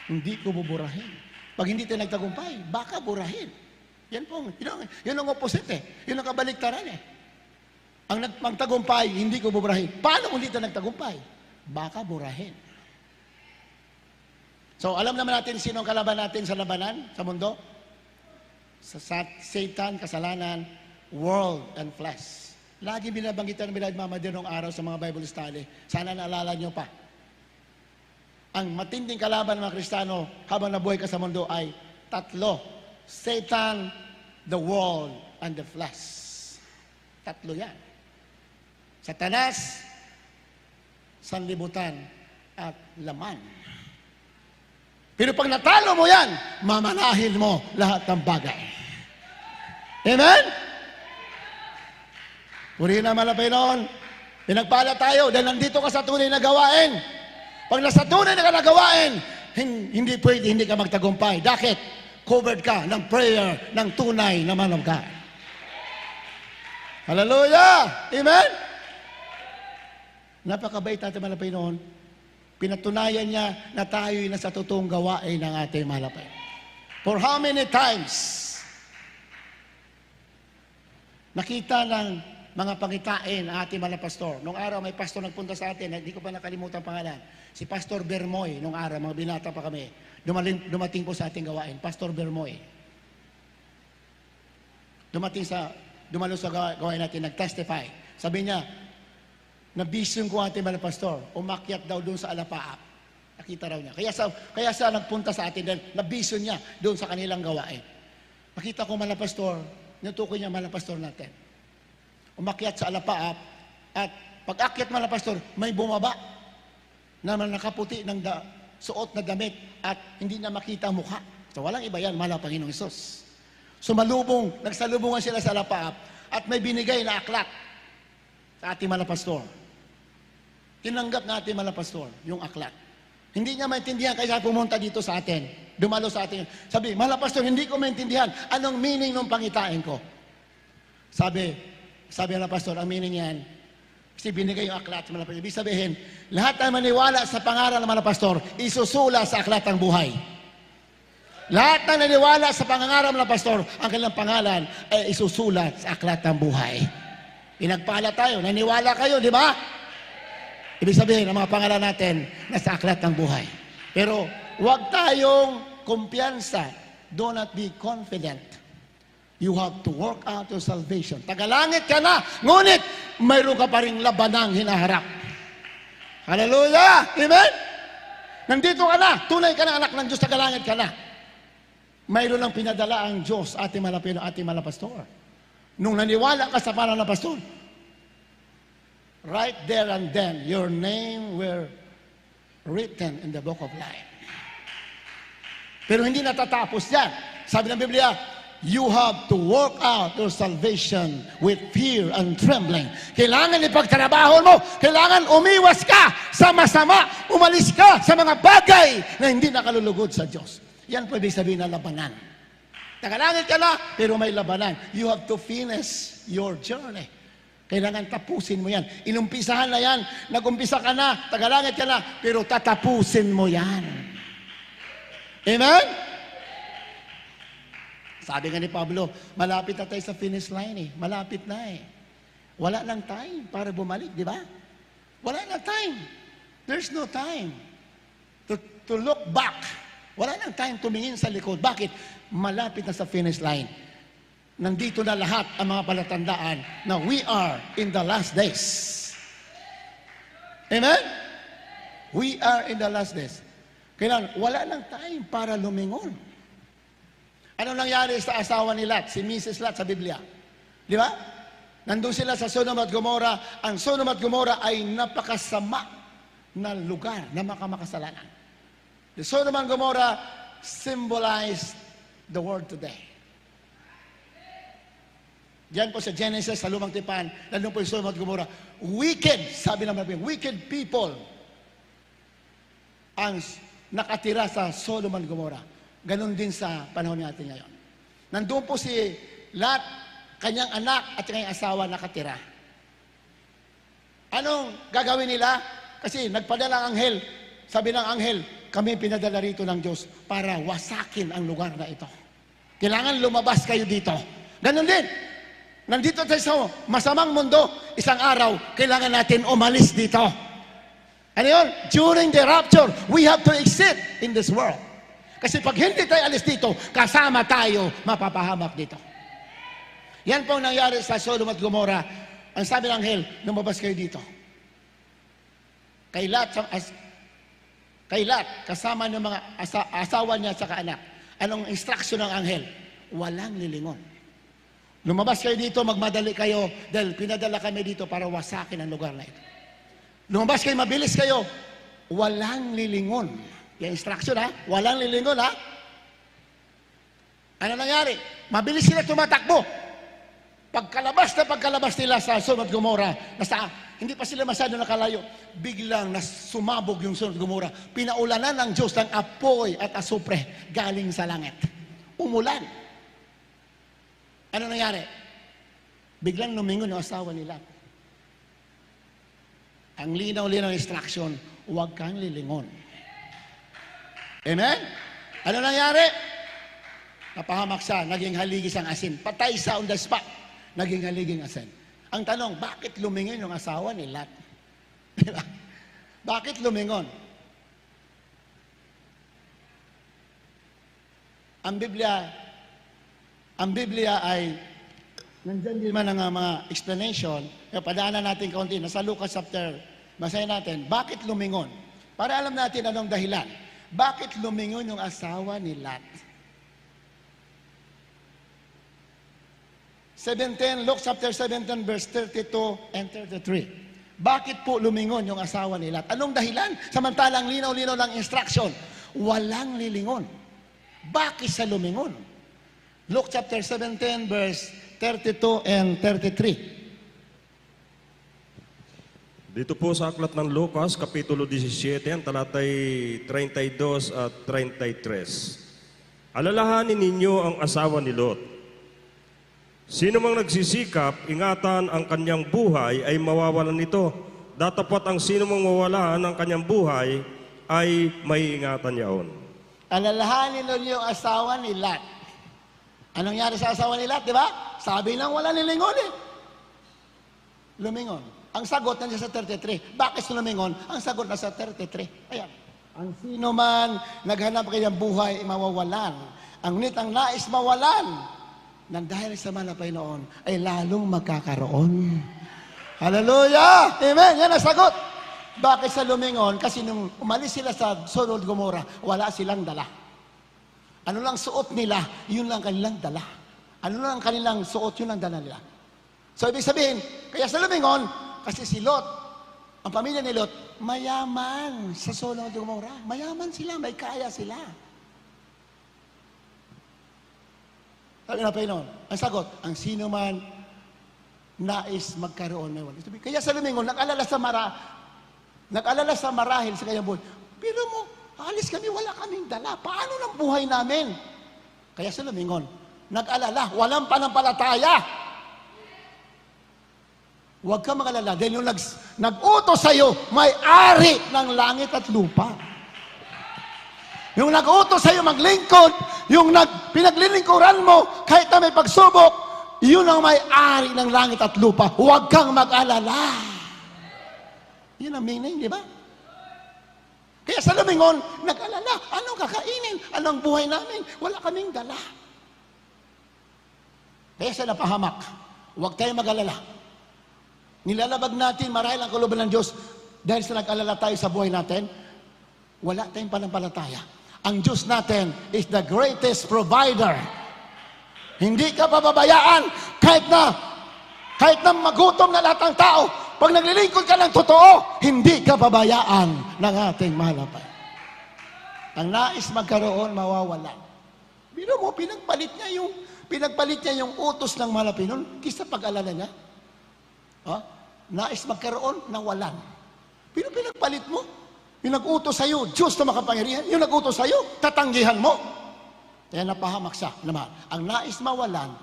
Hindi ko buburahin. Pag hindi tayo nagtagumpay, baka burahin. Yan po, yun ang opposite eh. Yun ang kabaliktaran eh. Ang magtagumpay, hindi ko buburahin. Paano kung hindi tayo nagtagumpay? Baka burahin. So, alam naman natin sino ang kalaban natin sa labanan, sa mundo? Sa Satan, kasalanan, world, and flesh. Lagi binabanggitan ng Bilad Mama din nung araw sa mga Bible study. Sana naalala nyo pa. Ang matinding kalaban ng mga Kristiyano habang nabuhay ka sa mundo ay tatlo. Satan, the world, and the flesh. Tatlo yan. Satanas, sanlibutan, at laman. Pero pag natalo mo yan, mamanahin mo lahat ng bagay. Amen? Purihin na malapay noon. Pinagpala tayo dahil nandito ka sa tunay na gawain. Pag nasa tunay na gawain, hindi pwede, hindi ka magtagumpay. Bakit? Covered ka ng prayer ng tunay na man of God. Hallelujah! Amen? Napakabait natin malapay noon. Pinatunayan niya na tayo'y nasa totoong gawain ng ating malapay. For how many times nakita ng mga pangitain ang ating mga pastor. Nung araw may pastor nagpunta sa atin, hindi ko pa nakalimutan pangalan. Si Pastor Bermoy, nung araw, mga binata pa kami, dumating po sa ating gawain. Pastor Bermoy. Dumalo sa gawain natin, nag-testify. Sabi niya, nabisyon ko ating mga pastor, umakyat daw doon sa alapaap. Nakita raw niya. Kaya siya nagpunta sa atin dahil nabisyon niya doon sa kanilang gawain. Nakita ko mga pastor, natukoy niya mga pastor natin. Umakyat sa alapaap at pag-akyat mga pastor, may bumaba na nakaputi ng suot na damit at hindi na makita ang mukha. So walang iba yan, mahal ang Panginoong Hesus. Nagsalubungan sila sa alapaap at may binigay na aklat sa ating mga pastor. Tinanggap na ating mga pastor yung aklat. Hindi niya maintindihan kaya pumunta dito sa atin. Dumalo sa atin. Sabi, mga pastor, hindi ko maintindihan anong meaning ng pangitain ko. Sabi ng pastor, ang meaning yan, kasi binigay yung aklat sa mga pastor. Ibig sabihin, lahat na maniwala sa pangaral ng mga pastor, isusula sa aklat ng buhay. Lahat na naniwala sa pangangaral ng pastor, ang kanilang pangalan ay isusulat sa aklat ng buhay. Pinagpala tayo, naniwala kayo, di ba? Ibig sabihin, ang mga pangalan natin, nasa aklat ng buhay. Pero, huwag tayong kumpiyansa. Do not be confident. You have to work out your salvation. Tagalangit ka na, ngunit mayroon ka pa rin labanang hinaharap. Hallelujah! Amen? Nandito ka na, tunay ka na anak ng Diyos, tagalangit ka na. Mayroon lang pinadala ang Diyos, ating malapino, ating malapastor. Nung naniwala ka sa pangalan ng pastor, right there and then, your name were written in the book of life. Pero hindi natatapos yan. Sabi ng Biblia, you have to work out your salvation with fear and trembling. Kailangan ipagtrabaho mo. Kailangan umiwas ka sa masama. Umalis ka sa mga bagay na hindi nakalulugod sa Diyos. Yan po ibig sabihin ng labanan. Nakalangit ka na, pero may labanan. You have to finish your journey. Kailangan tapusin mo yan. Inumpisahan na yan. Nagumpisa ka na, tagalangit ka na, pero tatapusin mo yan. Amen? Sabi nga ni Pablo, malapit na tayo sa finish line eh. Malapit na eh. Wala lang time para bumalik, di ba? Wala lang time. There's no time to look back. Wala lang time tumingin sa likod. Bakit? Malapit na sa finish line. Nandito na lahat ang mga palatandaan na we are in the last days. Amen? We are in the last days. Kailangan, wala lang time para lumingon. Ano nangyari sa asawa ni Lot, si Mrs. Lot sa Biblia? Di ba? Nandun sila sa Sodom at Gomorrah. Ang Sodom at Gomorrah ay napakasama na lugar na makamakasalanan. The Sodom and Gomorrah symbolized the world today. Diyan po sa Genesis, sa Lumang Tipan, nandun po yung Sodom at Gomorrah. Wicked, sabi naman po, wicked people ang nakatira sa Sodom and Gomorrah. Ganon din sa panahon natin ngayon. Nandun po si Lot, kanyang anak at kanyang asawa nakatira. Anong gagawin nila? Kasi nagpadala ang anghel. Sabi ng anghel, kami pinadala rito ng Diyos para wasakin ang lugar na ito. Kailangan lumabas kayo dito. Ganon din. Nandito tayo sa masamang mundo, isang araw, kailangan natin umalis dito. Ano yun? During the rapture, we have to exit in this world. Kasi pag hindi tayo alis dito, kasama tayo mapapahamak dito. Yan po ang nangyari sa Sodom at Gomorrah. Ang sabi ng anghel, lumabas kayo dito. Kay Lot, kasama ng mga asawa niya at saka anak. Anong instruction ng anghel? Walang lilingon. Lumabas kayo dito, magmadali kayo, dahil pinadala kami dito para wasakin ang lugar na ito. Lumabas kayo, mabilis kayo, walang lilingon. Yung instruction ha, walang lilingon ha. Ano nangyari? Mabilis sila tumatakbo. Pagkalabas nila sa Sodom at Gomorrah, hindi pa sila masyado nakalayo, biglang sumabog yung Sodom at Gomorrah. Pinaulanan ng Diyos ng apoy at asupre galing sa langit. Umulan. Ano nangyari? Biglang lumingon yung asawa nila. Ang linaw-linaw instruction, huwag kang lilingon. Amen? Ano nangyari? Napahamak siya, naging haligis ang asin. Patay sa on the spot, naging haliging asin. Ang tanong, bakit lumingon yung asawa ni Lot? Bakit lumingon? Ang Biblia ay, nandyan din man ang mga explanation, padaanan natin kaunti, nasa Lucas chapter, basahin natin, bakit lumingon? Para alam natin anong dahilan. Bakit lumingon yung asawa ni Lot? 17, Luke chapter 17, verse 32 and 33. Bakit po lumingon yung asawa ni Lot? Anong dahilan? Samantalang linaw-linaw ng instruction, walang lilingon. Bakit sa lumingon? Luke chapter 17, verse 32 and 33. Dito po sa aklat ng Lucas, Kapitulo 17, ang talatay 32 at 33. Alalahanin ninyo ang asawa ni Lot. Sino mang nagsisikap, ingatan ang kanyang buhay, ay mawawalan nito. Datapat ang sino mang mawalan ng kanyang buhay, ay may ingatan yaon. Alalahanin ninyo ang asawa ni Lot. Anong nangyari sa asawa ni Lot, di ba? Sabi lang wala nilingon eh. Lumingon. Ang sagot nandiyan sa 33. Bakit lumingon? Ang sagot nasa 33. Ayan. Ang sino man naghanap kanyang buhay, mawawalan. Ang ngunit ang nais mawalan, nang dahil sa malapay noon, ay lalong magkakaroon. Hallelujah! Amen! Yan ang sagot. Bakit sa lumingon? Kasi nung umalis sila sa Sodom at Gomorrah, wala silang dala. Ano lang suot nila, yun lang kanilang dala. Ano lang ang kanilang suot, yun ang dala nila. So, ibig sabihin, kaya sa lumingon, kasi si Lot, ang pamilya ni Lot, mayaman sa Sodom at Gomorrah. Mayaman sila, may kaya sila. Sabi na Panginoon, ang sagot, ang sino man nais magkaroon may walis. Kaya sa lumingon, nag-alala sa marahil sa kanyang buhay. Pero mo, alis kami, wala kaming dala. Paano ng buhay namin? Kaya sa lumingon, nag-alala, walang panampalataya. Huwag ka mag-alala, dahil yung nag-utos sa'yo, may-ari ng langit at lupa. Yung nag-utos sa'yo maglingkod, yung pinaglilingkuran mo, kahit na may pagsubok, yun ang may-ari ng langit at lupa. Huwag kang mag-alala. Yun ang meaning, di ba? Kaya sa lumingon, nag-alala, anong kakainin? Anong buhay namin? Wala kaming dala. Kaya sa napahamak, huwag tayong mag-alala. Nilalabag natin marahil ang kalooban ng Diyos dahil sa nag-alala tayo sa buhay natin, wala tayong panampalataya. Ang Diyos natin is the greatest provider. Hindi ka pababayaan kahit na magutom na lahat ng tao. Pag naglilingkod ka ng totoo, hindi ka pabayaan ng ating mahal na Panginoon. Ang nais magkaroon, mawawala. Biro mo, pinagpalit niya yung utos ng mahal na Panginoon kaysa pag-alala niya. Nais magkaroon, nawalan. Pero pinagpalit mo. Yung nag-utos sa'yo, Diyos na makapangyarihan. Yung nag-utos sa'yo, tatanggihan mo. Kaya napahamak siya naman. Ang nais mawalan,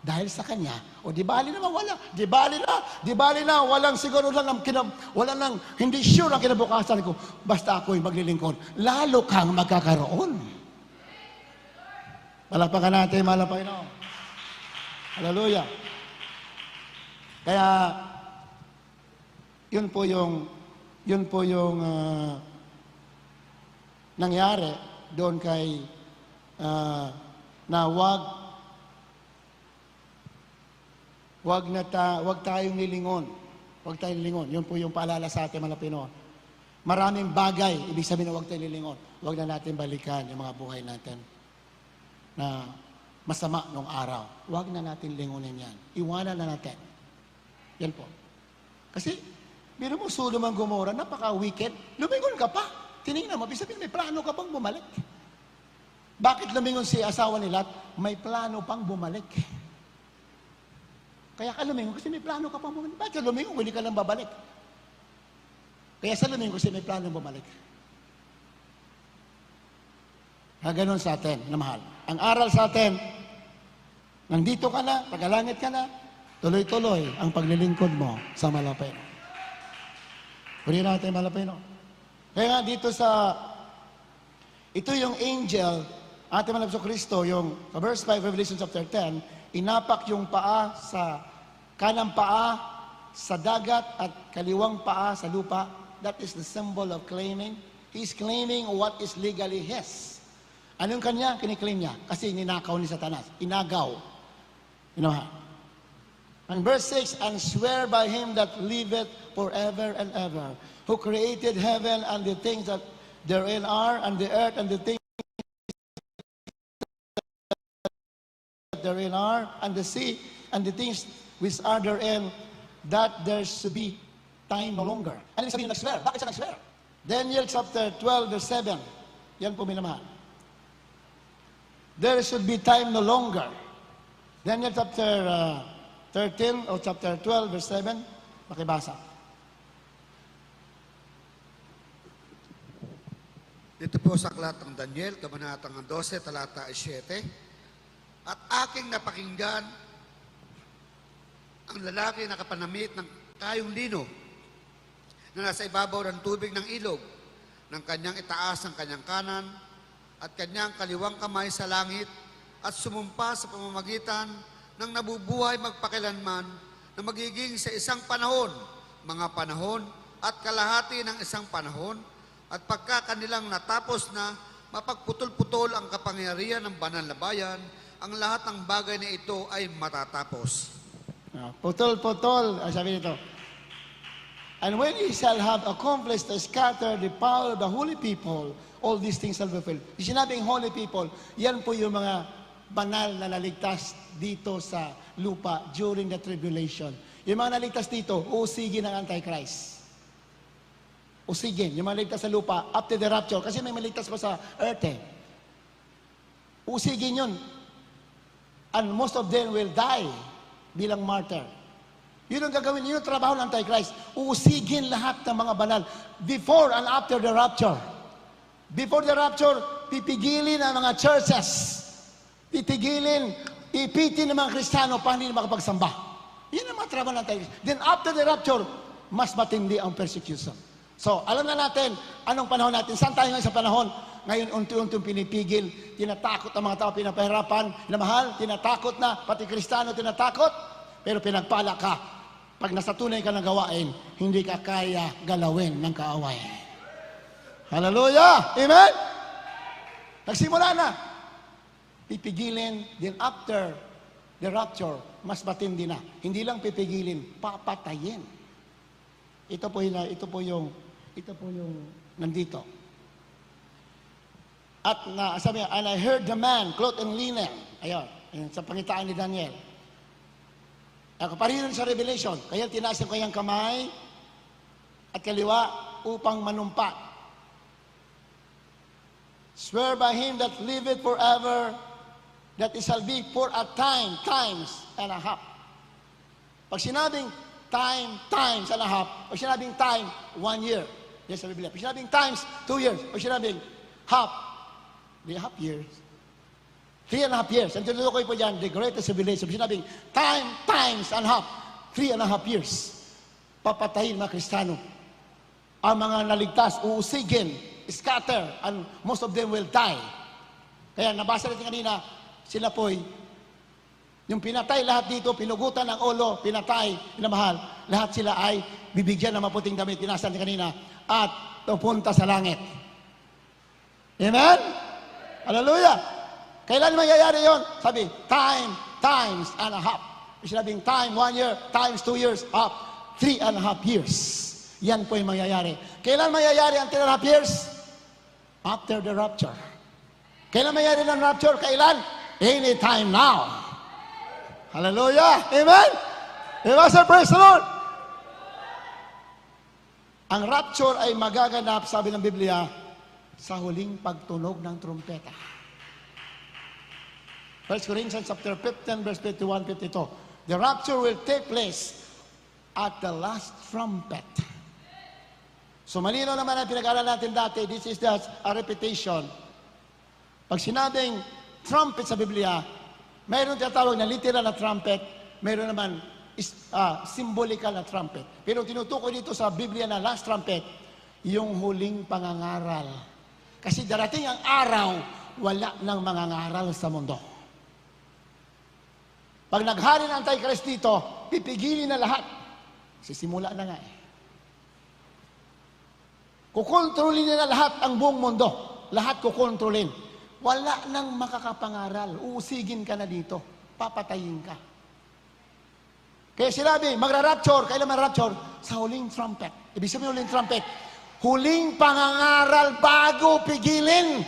dahil sa Kanya, di bali na mawala. Di bali na, walang siguro lang, hindi sure ang kinabukasan ko. Basta ako'y maglilingkod. Lalo kang magkakaroon. Palapakan natin, mahal na Panginoon. Hallelujah. Kaya, yun po yung nangyari doon kay na wag tayong lilingon. Wag tayong lilingon. Yun po yung paalala sa atin mga Pinoy. Maraming bagay, ibig sabihin na wag tayong lilingon. Wag na natin balikan yung mga buhay natin na masama nung araw. Wag na natin lingunin yan. Iwanan na natin. Yan po. Kasi, biro mo, Sodom and Gomorrah, napaka-wicked. Lumingon ka pa. Tinignan mo, sabihin, may plano ka pang bumalik. Bakit lumingon si asawa ni Lot? May plano pang bumalik. Kaya ka lumingon kasi may plano ka pang bumalik. Bakit ka lumingon? Hindi ka lang babalik. Kaya sa lumingon kasi may plano bumalik. Ganon sa atin, na mahal. Ang aral sa atin, nandito ka na, tagalangit ka na, tuloy-tuloy ang paglilingkod mo sa malapay. Purihin natin malapay, no? Kaya nga dito ito yung angel, ating malapit sa Kristo, yung verse 5, Revelation chapter 10, inapak yung paa sa kanang paa sa dagat at kaliwang paa sa lupa. That is the symbol of claiming. He's claiming what is legally his. Anong kanya? Kiniklaim niya. Kasi ninakaw ni Satanas. Inagaw. You know, and verse 6, and swear by him that liveth forever and ever, who created heaven and the things that therein are, and the earth and the things that therein are, and the sea and the things which are therein, that there should be time no longer. Ano yung sabihin nag-swear? Bakit siya nag-swear? Daniel chapter 12 verse 7. Yan po minamahal. There should be time no longer. Daniel chapter 13 o chapter 12 verse 7. Makibasa. Dito po sa aklat ng Daniel, kabanatang 12, talata 7. At aking napakinggan ang lalaki na kapanamit ng kayong lino na nasa ibabaw ng tubig ng ilog, ng kanyang itaas ang kanyang kanan at kanyang kaliwang kamay sa langit at sumumpa sa pamamagitan ng nabubuhay magpakilanman na magiging sa isang panahon, mga panahon at kalahati ng isang panahon, at pagka kanilang natapos na, mapagputol-putol ang kapangyarihan ng banal na bayan, ang lahat ng bagay na ito ay matatapos. Putol-putol, sabi nito. And when he shall have accomplished to scatter the power of the holy people, all these things shall be fulfilled. Sinabing holy people, yan po yung mga banal na naligtas dito sa lupa during the tribulation. Yung mga naligtas dito, uusigin ng Antichrist. Usigin, yung mga naligtas sa lupa after the rapture. Kasi may maligtas pa sa earth eh. Usigin yun. And most of them will die bilang martyr. Yun ang gagawin, yun ang trabaho ng Antichrist. Uusigin lahat ng mga banal before and after the rapture. Before the rapture, pipigilin ang mga churches. Pipigilin, ipitin ng mga Kristiyano para hindi makapagsamba. Yun ang mga trabaho ng Antichrist. Then after the rapture, mas matindi ang persecution. So, alam na natin, anong panahon natin. Saan tayo ngayon sa panahon? Ngayon, unti-unti pinipigil, tinatakot ang mga tao, pinapahirapan, namahal, tinatakot na, pati Kristiyano tinatakot, pero pinagpala ka. Pag nasa tunay ka ng gawain, hindi ka kaya galawin ng kaaway. Hallelujah! Amen? Nagsimula na. Pipigilin, then after the rapture, mas matindi na. Hindi lang pipigilin, papatayin. Ito po yung nandito. At sabi niya, and I heard the man clothed in linen. Ayun, sa pangitaan ni Daniel. Parehon sa Revelation. Kaya tinaas ang kanyang kamay at kaliwa upang manumpa. Swear by him that liveth forever, that it shall be for a times and a half. Pag sinabing times and a half, pag sinabing time, 1 year. Yes, sa Biblia. Pag sinabing times, 2 years. Pag sinabing half, 3.5 years. 3.5 years. Ang tinutukoy po dyan, the greatest tribulation. Pag sinabing times and a half, 3.5 years. Papatayin mga Kristiyano. Ang mga naligtas, uusigin, scatter, and most of them will die. Kaya nabasa natin kanina, sila po'y yung pinatay lahat dito, pinugutan ng ulo, pinatay, pinamahal, lahat sila ay bibigyan ng maputing damit, tinasa natin kanina, at pupunta sa langit. Amen? Hallelujah! Kailan mangyayari yon? Sabi, times and a half. Sinabing time, 1 year, times 2 years, up, 3.5 years. Yan po yung mangyayari. Kailan mangyayari ang 3.5 years? After the rapture. Kailan mangyayari ng rapture? Kailan? Anytime now. Hallelujah! Amen? Amen, sir, praise the Lord! Ang rapture ay magaganap, sabi ng Biblia, sa huling pagtunog ng trumpeta. 1 Corinthians chapter 15, verse 51, 52. The rapture will take place at the last trumpet. So malinaw naman ang pinag-aralan natin dati, this is just a repetition. Pag sinabing trumpet sa Biblia, mayroon tinatawag na literal na trumpet, mayroon naman symbolical na trumpet. Pero tinutukoy dito sa Biblia na last trumpet, yung huling pangangaral. Kasi darating ang araw, wala nang mangangaral sa mundo. Pag naghari ng Antichrist dito, pipigilin na lahat. Sisimula na nga eh. Kukontrolin na lahat ang buong mundo. Lahat kukontrolin. Wala nang makakapangaral. Uusigin ka na dito. Papatayin ka. Kaya sinabi, magra-rapture. Kailan magra-rapture? Sa huling trumpet. Ibig sabihin huling trumpet. Huling pangangaral bago pigilin.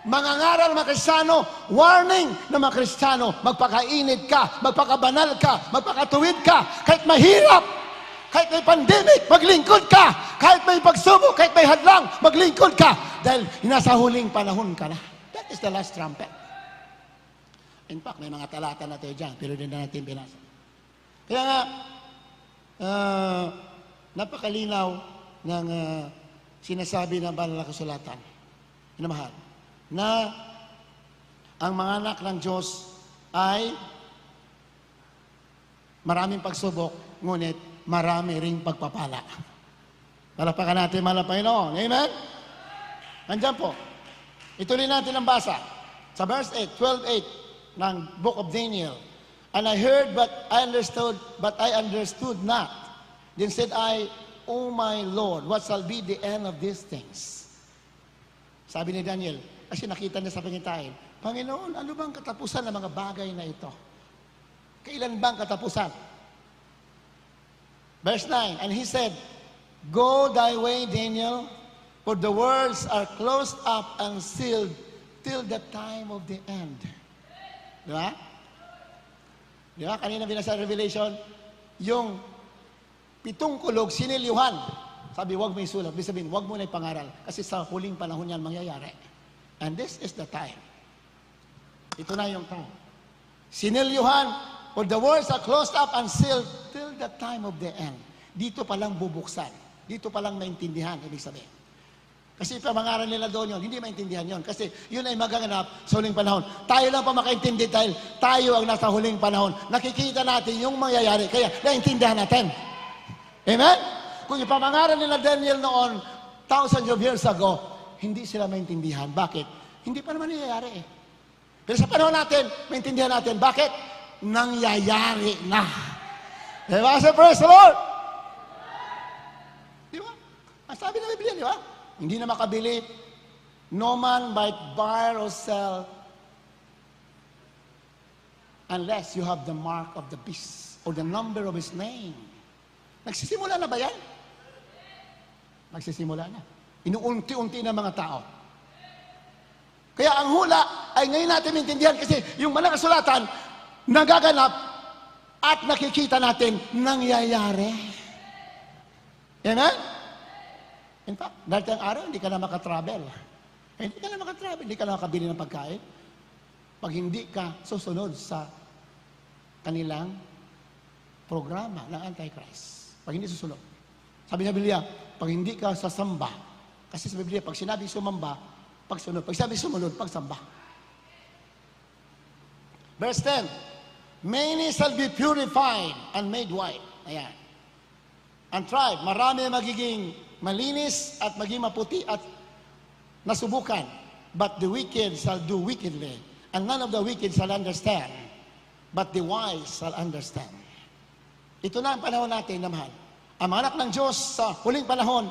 Mangangaral mga Kristiyano, warning na mga Kristiyano, magpakainit ka, magpakabanal ka, magpakatuwid ka, kahit mahirap, kahit may pandemic, maglingkod ka, kahit may pagsubok, kahit may hadlang, maglingkod ka, dahil nasa huling panahon ka na. That is the last trumpet. In fact, may mga talata na tayo dyan, pero hindi na natin binasa. Kaya nga, napakalinaw ng sinasabi ng banal na kasulatan. Minamahal, na ang mga anak ng Diyos ay maraming pagsubok, ngunit marami ring pagpapala. Palapakan natin mga Panginoon. Amen? Nandiyan po. Ituloy natin ang basa. Sa verse 8, 12:8 ng Book of Daniel. And I heard, but I understood not. Then said I, O my Lord, what shall be the end of these things? Sabi ni Daniel, kasi nakita niya sa pangitain, Panginoon, ano bang katapusan ng mga bagay na ito? Kailan bang katapusan? Verse 9, and he said, Go thy way, Daniel, for the words are closed up and sealed till the time of the end. Di ba? Di ba? Kanina binasa sa Revelation, yung 7 kulog, sinilyuhan. Sabi, huwag mo isulat. Ibig sabihin, huwag mo na ipangaral. Kasi sa huling panahon yan mangyayari. And this is the time. Ito na yung time. Sinilyuhan, for the words are closed up and sealed till the time of the end. Dito palang bubuksan. Dito palang maintindihan, ibig sabihin. Kasi pamangaral nila doon yun, hindi maintindihan yun. Kasi yun ay magaganap sa huling panahon. Tayo lang pa makaintindi dahil tayo ang nasa huling panahon. Nakikita natin yung mangyayari, kaya naintindihan natin. Amen? Kung yung pamangaral nila Daniel noon, thousands of years ago, hindi sila maintindihan. Bakit? Hindi pa naman nangyayari eh. Pero sa panahon natin, maintindihan natin. Bakit? Nangyayari na. Diba? Say, praise the Lord! Di ba? Ang sabi ng Biblia, di ba? Hindi na makabili. No man might buy or sell unless you have the mark of the beast or the number of his name. Nagsisimula na ba yan? Nagsisimula na. Inuunti-unti na mga tao. Kaya ang hula ay ngayon natin maintindihan kasi yung mga kasulatan nagaganap at nakikita natin nangyayari. Amen? In fact, dahil ang araw, hindi ka na makatravel. Hindi ka na makatravel, hindi ka na makabili ng pagkain. Pag hindi ka susunod sa kanilang programa ng Antichrist. Pag hindi susunod. Sabi sa Biblia, pag hindi ka sasamba, kasi sa Biblia, pag sinabi sumamba, pagsunod. Pag sinabi sumunod, pagsamba. Verse 10, many shall be purified and made white. Ayan. And tried, marami magiging malinis at maging maputi at nasubukan. But the wicked shall do wickedly, and none of the wicked shall understand, but the wise shall understand. Ito na ang panahon natin na mahal. Ang mga anak ng Diyos sa huling panahon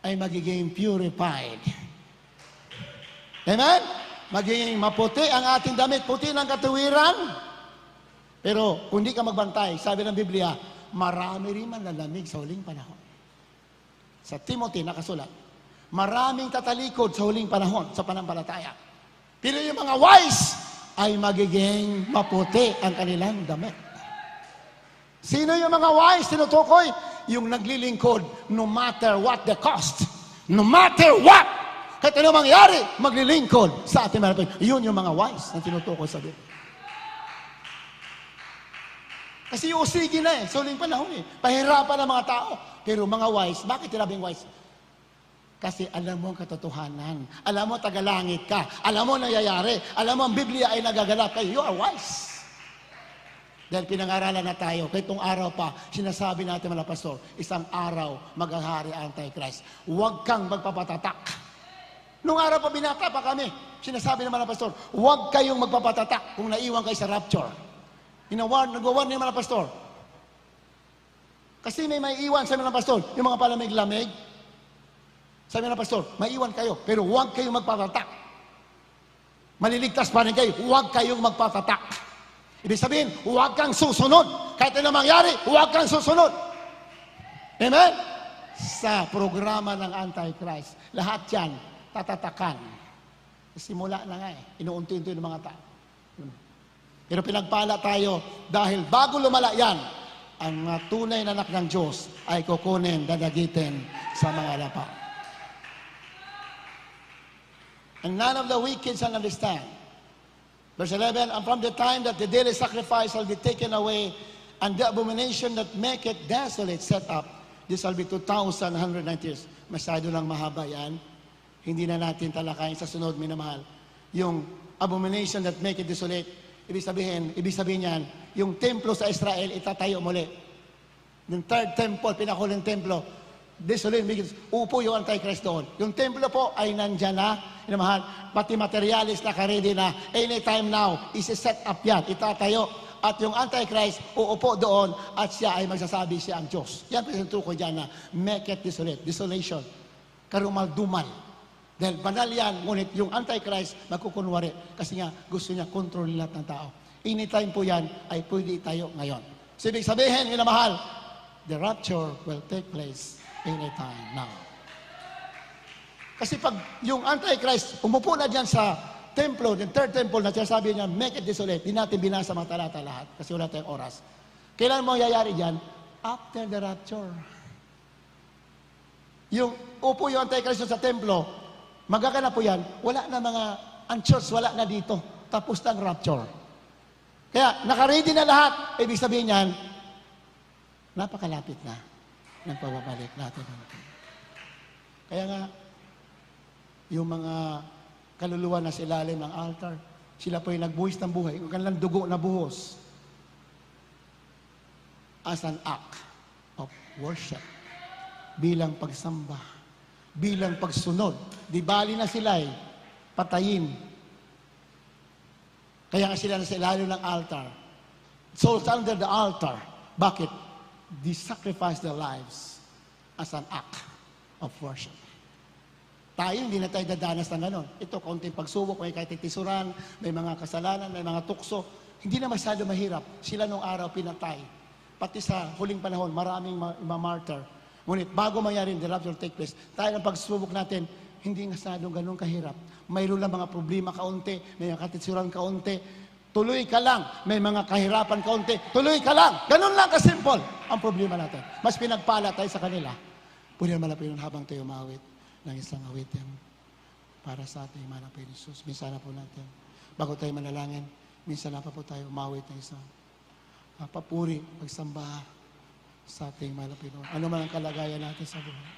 ay magiging purified. Amen? Magiging maputi ang ating damit, puti ng katuwiran. Pero kung di ka magbantay, sabi ng Biblia, marami rin manlalamig sa huling panahon. Sa Timothy nakasulat, maraming tatalikod sa huling panahon sa panampalataya. Pero yung mga wise ay magiging maputi ang kanilang damit. Sino yung mga wise? Tinutukoy? Yung naglilingkod no matter what the cost. No matter what! Kahit ano mangyari, maglilingkod sa ating mga. Yun yung mga wise na tinutukoy sa Biblia. Kasi usigi na sa huling panahon Pahirapan ng mga tao. Pero mga wise, bakit tinabing wise? Kasi alam mo ang katotohanan. Alam mo tagalangit ka. Alam mo nangyayari. Alam mo ang Biblia ay nagaganap. Kaya you are wise. Dahil pinangaralan na tayo. Kaya itong araw pa, sinasabi natin mga pastor, isang araw maghahari ang Antichrist. Huwag kang magpapatatak. Nung araw pa binata pa kami, sinasabi ng mga pastor, huwag kayong magpapatatak kung naiwan kayo sa rapture. Nag-warn ng mga pastor. Kasi may iwan sa mga pastor, yung mga palamig-lamig. Sabi ng pastor, maiwan kayo, pero huwag kayong magpatatak. Maliligtas pa rin kayo, huwag kayong magpatatak. Ibig sabihin, huwag kang susunod. Kahit ano mangyari, huwag kang susunod. Amen? Sa programa ng Antichrist, lahat yan, tatatakan. Simula na nga inuunti-unti ng mga tao. Pero pinagpala tayo dahil bago lumala yan, ang mga tunay na anak ng Diyos ay kukunin, dadagitin sa mga lapa. And none of the wicked shall understand. Verse 11, and from the time that the daily sacrifice shall be taken away, and the abomination that maketh desolate set up, this shall be 2,190 years. Masyado lang mahaba yan. Hindi na natin talakayin sa sunod, minamahal. Yung abomination that maketh desolate, ibig sabihin yan, yung templo sa Israel, itatayo muli. Yung third temple, pinakuling templo, desolate, upo yung Antichrist doon. Yung templo po ay nandyan na, minamahal, pati materialis nakaredy na, anytime now, isi-set up yan, itatayo. At yung Antichrist, uupo doon, at siya ay magsasabi siya ang Diyos. Yan po ko dyan na, make it desolate, desolation, karumal-dumal. Dahil banal yan, ngunit yung Antichrist, magkukunwari. Kasi nga, gusto niya kontrol lahat ng tao. Anytime po yan, ay pwede tayo ngayon. So, ibig sabihin, minamahal, the rapture will take place anytime now. Kasi pag yung Antichrist, umupo na dyan sa templo, yung third temple na sinasabi niya, make it desolate. Di natin binasa mga talata lahat kasi wala tayong oras. Kailan mo yayari dyan? After the rapture. Yung upo yung Antichrist sa templo, magaganap po yan, wala na mga, ang church wala na dito. Tapos na ang rapture. Kaya, nakaready na lahat. Ibig sabihin yan, napakalapit na ng pababalik natin. Kaya nga, yung mga kaluluwa na sa ilalim ng altar, sila po yung nagbuhis ng buhay, yung kanilang dugo na buhos as an act of worship, bilang pagsamba, bilang pagsunod. Di bali na sila patayin. Kaya nga sila na sa ilalim ng altar. Souls under the altar. Bakit? They sacrifice their lives as an act of worship. Tayo, hindi na tayo dadanas ng ganon. Ito, kaunting pagsubok, may kahit tisuran, may mga kasalanan, may mga tukso. Hindi na masyado mahirap. Sila nung araw pinatay. Pati sa huling panahon, maraming ma-martyr. Ngunit bago mangyari the rapture take place, tayo ng pagsubok natin, hindi nga masyadong ganun kahirap. Mayroon lang mga problema kaunti, may mga katitsuran kaunti. Tuloy ka lang. May mga kahirapan kaunti. Tuloy ka lang. Ganun lang kasimple ang problema natin. Mas pinagpala tayo sa kanila. Pwede naman natin habang tayo umawit ng isang awitin para sa ating mga Panginoon Jesus. Minsan na po natin, bago tayo manalangin, minsan na pa po tayo umawit ng isang papuri, pagsamba sa ating mga Panginoon. Ano man ang kalagayan natin sa buhay.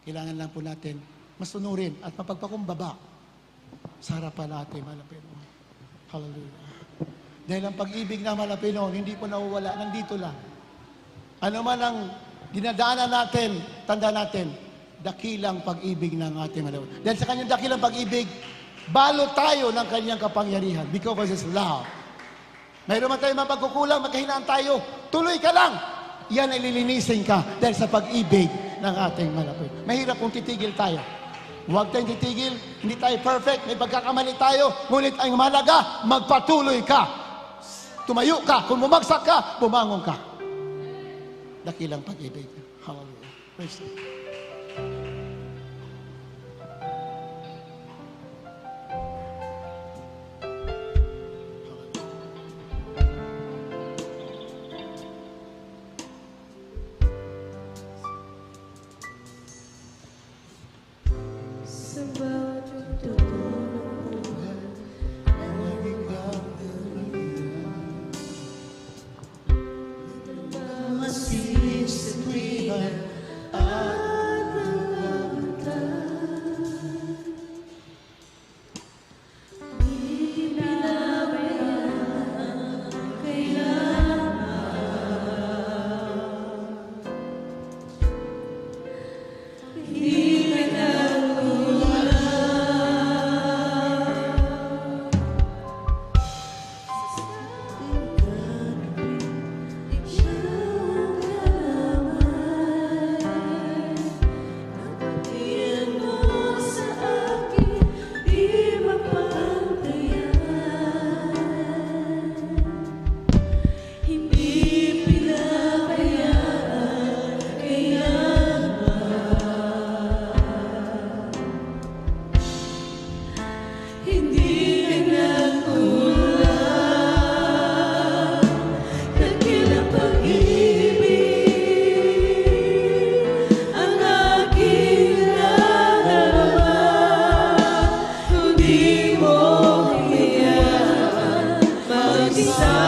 Kailangan lang po natin masunurin at mapagpakumbaba sa harapan natin, mga Panginoon. Hallelujah. Dahil ang pag-ibig na mga Panginoon, hindi po nawawala, nandito lang. Ano man ang dinadaanan natin, tanda natin, dakilang pag-ibig ng ating Panginoon. Dahil sa kanyang dakilang pag-ibig, balo tayo ng kanyang kapangyarihan because of His love. Mayroon man tayo mapagkukulang, magkahinaan tayo, tuloy ka lang. Yan ay lilinisin ka dahil sa pag-ibig ng ating malapit. Mahirap kung titigil tayo. Huwag tayong titigil, hindi tayo perfect, may pagkakamali tayo, ngunit ang mahalaga, magpatuloy ka. Tumayo ka, kung bumagsak ka, bumangon ka. Dakilang pag-ibig. Hallelujah. Praise the Lord. Sa bawat yugto ng buhay, Naging mga disiplina at nangangatan. Di pinabayaan kailanman. Hindi Hindi ka nagkulang, dakilang pag-ibig ang aking nadarama. Kung di mo hayaan mag-isa,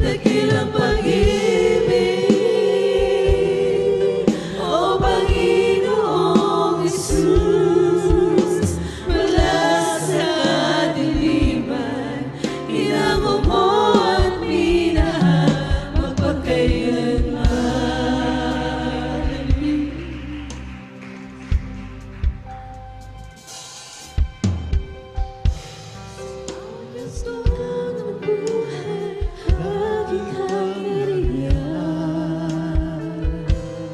dakilang pag-ibig, O Panginoong Jesus. Mula sa kadiliman, inango mo at minahal magpagkailanman. Gusto ng buhay, aking kapangyarihan.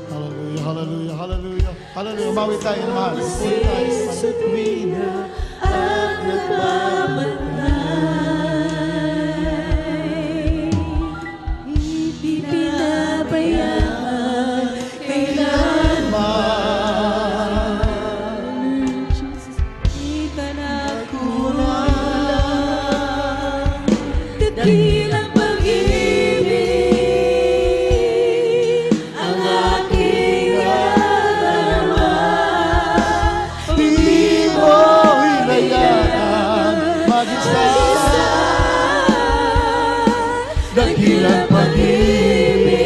Hallelujah, hallelujah, hallelujah. Hallelujah. Umawit tayo ng mahal. Umawit tayo. Sa tuwina at nagpamatay, di pinabayaan kailanman. dakilang pag-ibig.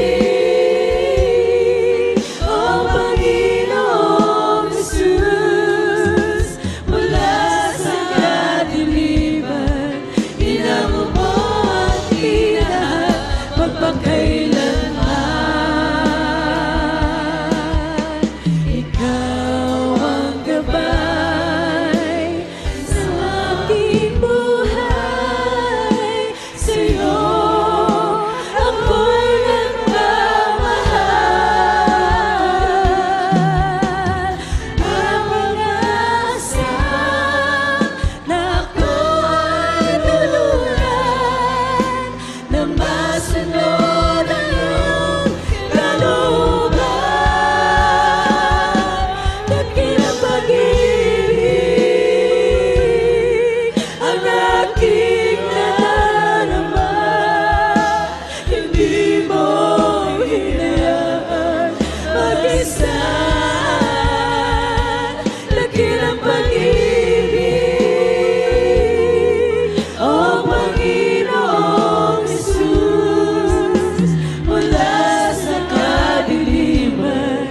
O Panginoong Jesus, mula sa kadiliman, inamo mo ang tinahan magpakailanman. Ikaw ang gabay sa aking buhay. Sa'yo ako'y nagmamahal. Ang pag-asa na ako'y tulungan na masunod ang iyong kalooban. Dakilang pag-ibig ang aking nadarama. Hindi mo hinayaan mag-isa. Dakilang pag-ibig, O Panginoong Jesus, mula sa kadiliman,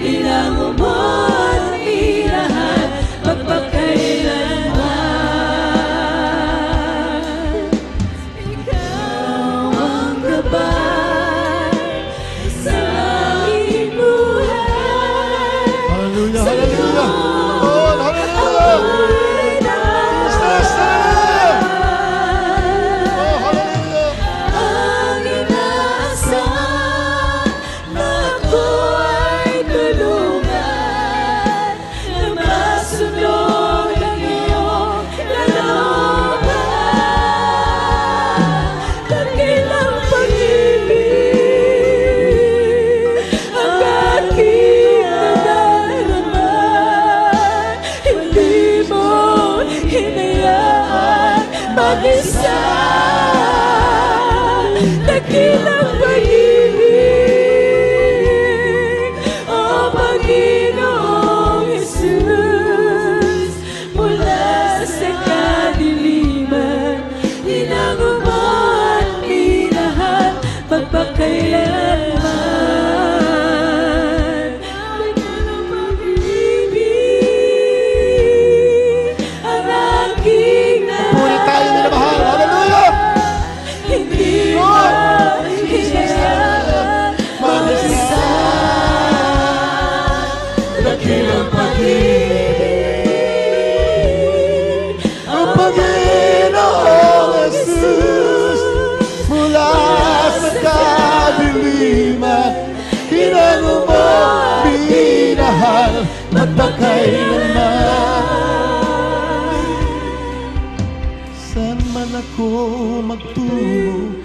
inango mo at minahan magpakailanman. Ikaw ang gabay sa aking buhay. Hallelujah, Sa'yo hallelujah. Lord, hallelujah. ako'y Hallelujah. Oh, hallelujah. ang inaasahan na ako ay tulungan na masunod ang iyong kalooban. Dakilang pag-ibig ang aking nadarama. Hindi mo hinayaan mag-isa. Dakilang pag-ibig, O Panginoong Jesus, mula sa kadiliman, inango mo at minahan magpakailanman. Dakilang pag-ibig ang aking Puri tayo na mahal. Hallelujah. hindi mo hinayaan mag-isa. Dakilang pag-ibig Ang Panginoong Jesus, mula sa kadiliman, hinango mo, minahal, magpakailanman. Saan man ako magtungo,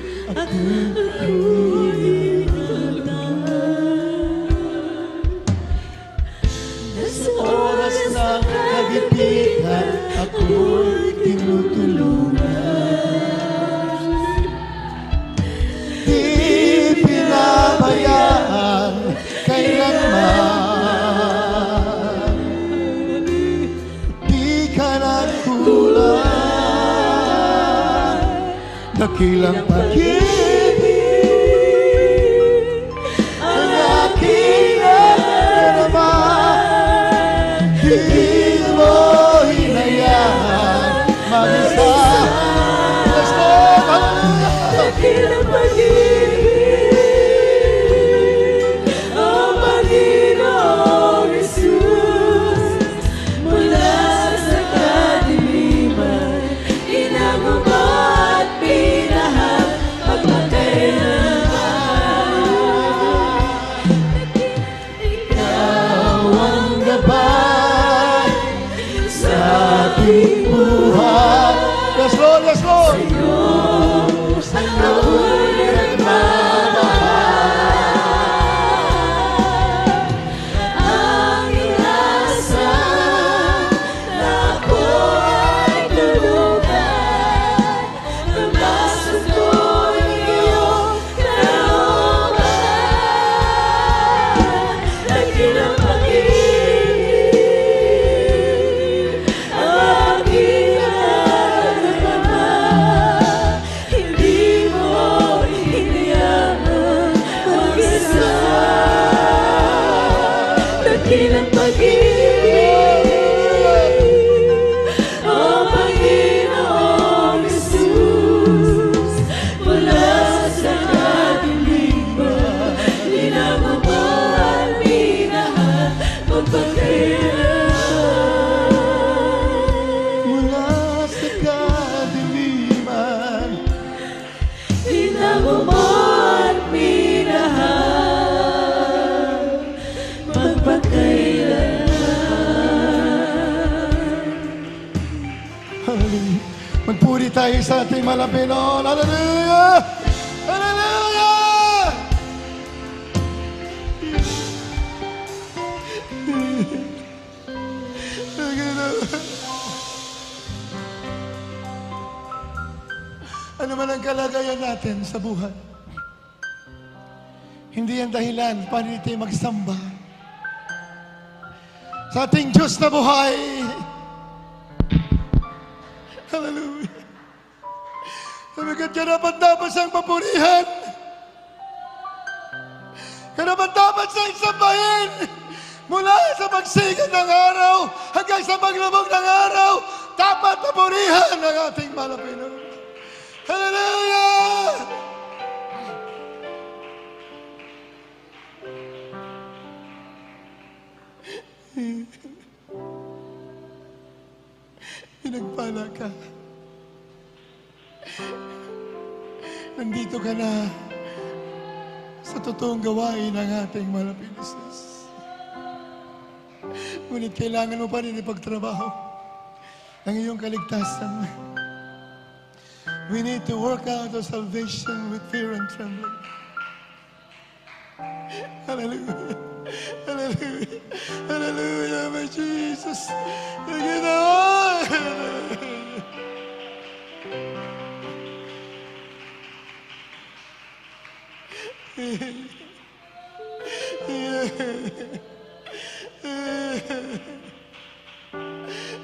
sa oras ng kagipitan, ako'y tinutulungan. Di pinabayaan kailanman. Di ka nagkulang. Dakilang pag-ibig ang aking nadarama. Di mo hinayaan mag-isa. Yes, Lord, hallelujah. dakilang pag-ibig, O Panginoong Jesus, mula sa kadiliman, inango mo at minahan magpakailanman. Ikaw ang gabay sa ating buhay. Yes, Lord, yes, Lord. Ako'y nagmamahal. Ang inaasahan na ako'y tulungan na masunod ang iyong kalooban. Dakilang pag-ibig ang aking Mula sa kadiliman, Tinago mo at minahal magpakailanman. hallelujah. Magpuri tayo sa ating Malapinon. Hallelujah! Hallelujah! Ano man ang kalagayan natin sa buhay, hindi yan dahilan para hindi tayo magsamba sa ating Diyos na buhay. Hallelujah. Sabigat karapat-dapat siyang papurihan. Karapat-dapat siyang sambahin. Mula sa pagsikat ng araw hanggang sa paglubog ng araw, dapat papurihan ang ating Malapinon. Hallelujah! Pinagpala ka. Nandito ka na sa totoong gawain ng ating Malapinos. Ngunit kailangan mo pa rin ipagtrabaho ang iyong kaligtasan. We need to work out our salvation with fear and trembling. Hallelujah. Hallelujah. Hallelujah, my Jesus.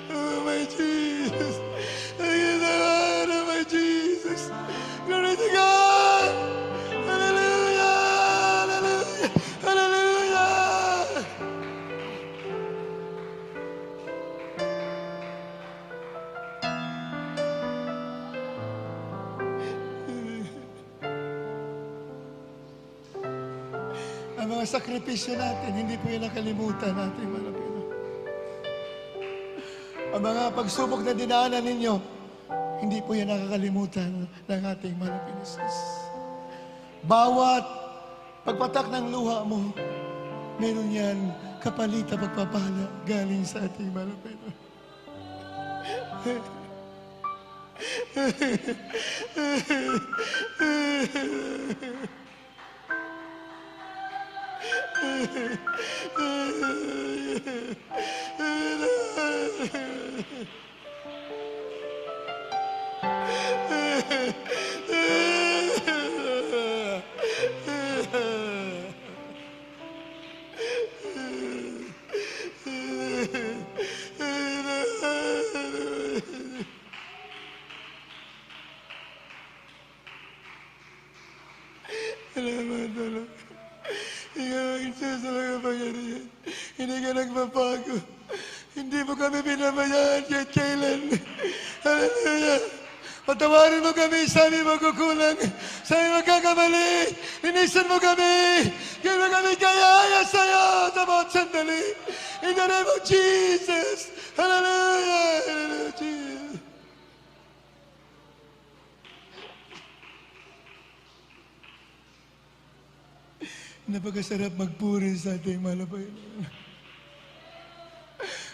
Oh, my Jesus. Oh, my Jesus. Glory to God. Hallelujah. Hallelujah. Hallelujah. Ang mga sakripisyo natin, hindi po yan nakalimutan natin, mga Pino. Ang mga pagsubok na dinaanan ninyo, hindi po yan nakakalimutan ng ating mga Pinisis. Bawat pagpatak ng luha mo, meron yan kapalit na pagpapala galing sa ating mga Pino. Salamat, Lord. Ikaw ang Diyos sa mga pangyarihan. Hindi ka nagpapago. Hindi mo kami binabayaan kahit kailan. Hallelujah. Patawarin mo kami sa aming magkukulang, sa aming magkakamali. Linisan mo kami. Kaya kami kayaya sa'yo sa bawat sandali. In the name of Jesus. Hallelujah. Hallelujah, Jesus. Napakasarap magpuri sa ating malabayan.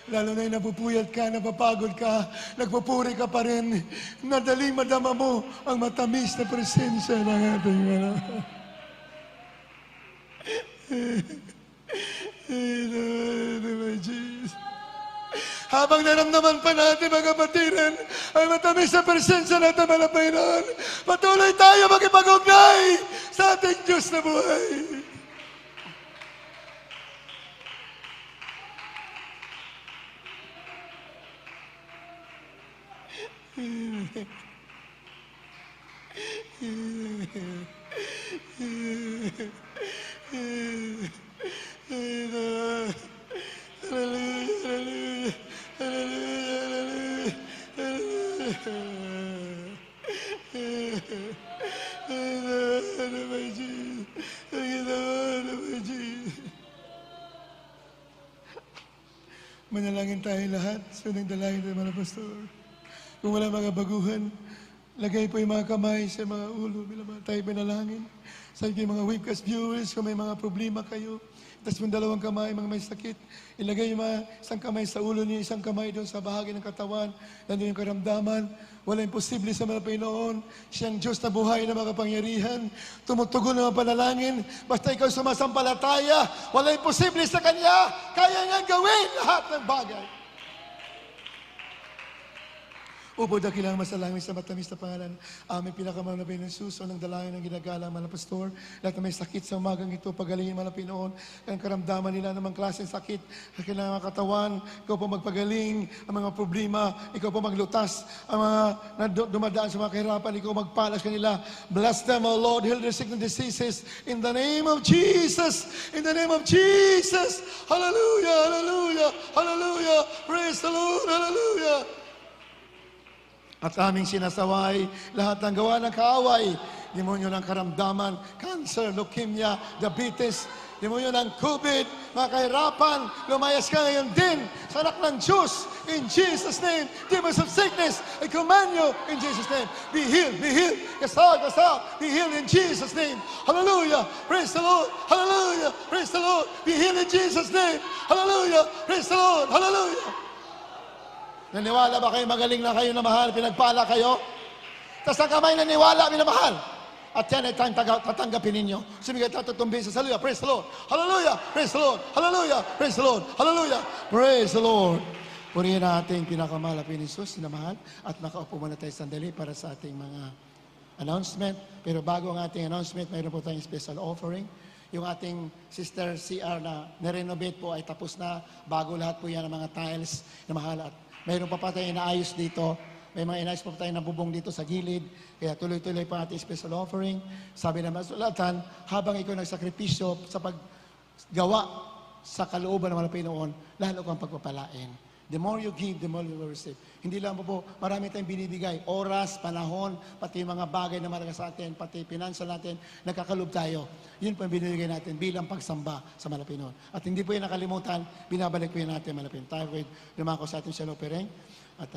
Lalo na yung napupuyat ka, napapagod ka, nagpupuri ka pa rin. Nadaling madama mo ang matamis na presensya ng ating malabayan. Habang naramdaman pa natin mga kapatiran ang matamis na presensya ng ating malabayan, patuloy tayo magipag-ugnay sa ating Diyos na buhay. Manalangin tayo lahat. Sunang dalangin tayo mga pastor. Kung wala mga baguhan, lagay po yung mga kamay sa mga ulo bilang mga tayo panalangin. Sa mga webcast viewers, kung may mga problema kayo, tapos yung dalawang kamay, mga may sakit, ilagay yung isang kamay sa ulo niyo, isang kamay doon sa bahagi ng katawan, nandun yung karamdaman. Wala imposible sa mga Panginoon. Siyang Diyos na buhay na makapangyarihan. Tumutugon ng mga panalangin. Basta ikaw sumasampalataya, wala imposible sa Kanya. Kaya nga gawin lahat ng bagay. Upo dakilang masalangin sa matamis na pangalan. Aming pinakamahal na Panginoon Jesus, ng dalangin ng ginagalang mga pastor. Lahat na may sakit sa umagang ito, pagalingin mga Pinoon. Ang karamdaman nila ng mga klaseng sakit, ang kailangan katawan, ikaw po magpagaling, ang mga problema, ikaw po maglutas, ang mga dumadaan sa mga kahirapan, ikaw magpalas kanila. Bless them, O Lord, heal their sickness and diseases. In the name of Jesus, in the name of Jesus. Hallelujah, hallelujah, hallelujah. Praise the Lord, hallelujah. At aming sinasaway lahat ng gawa ng kaaway, demonyo ng karamdaman, cancer, leukemia, diabetes, demonyo ng COVID, mga kahirapan, lumayas ka ngayon din sa anak ng Diyos. In Jesus' name, demons of sickness, I command you in Jesus' name. Be healed, be healed. Kasal, be healed in Jesus' name. Hallelujah, praise the Lord, hallelujah, praise the Lord. Be healed in Jesus' name. Hallelujah, praise the Lord, hallelujah. Naniwala ba kayo magaling na kayo na mahal, pinagpala kayo? Tapos ang kamay naniwala, minamahal. At yan ay tatanggapin ninyo. Sumigay tayo 3 beses. Hallelujah, praise the Lord. Hallelujah, praise the Lord. Hallelujah, praise the Lord. Hallelujah, praise the Lord. Purihin natin pinakamahal na Jesus na mahal. At nakaupo muna tayo sandali para sa ating mga announcement. Pero bago ang ating announcement, mayroon po tayong special offering. Yung ating sister CR na nirenovate po ay tapos na. Bago lahat po yan ng mga tiles na mahal. At mayroon pa tayo inaayos dito. May mga inaayos pa tayo na bubong dito sa gilid. Kaya tuloy-tuloy pa ating special offering. Sabi na masulatan, habang ikaw nagsakripisyo sa paggawa sa kalooban ng mga Panginoon, lalo kang pagpapalain. The more you give, the more you will receive. Hindi lang po, marami tayong binibigay. Oras, panahon, pati mga bagay na malaga sa atin, pati financial natin, nagkakalob tayo. Yun po ang binibigay natin bilang pagsamba sa Malapinoon. At hindi po yan nakalimutan, binabalik po yan natin Malapinoon. Tayo po dumako sa ating Shalom Pereng. At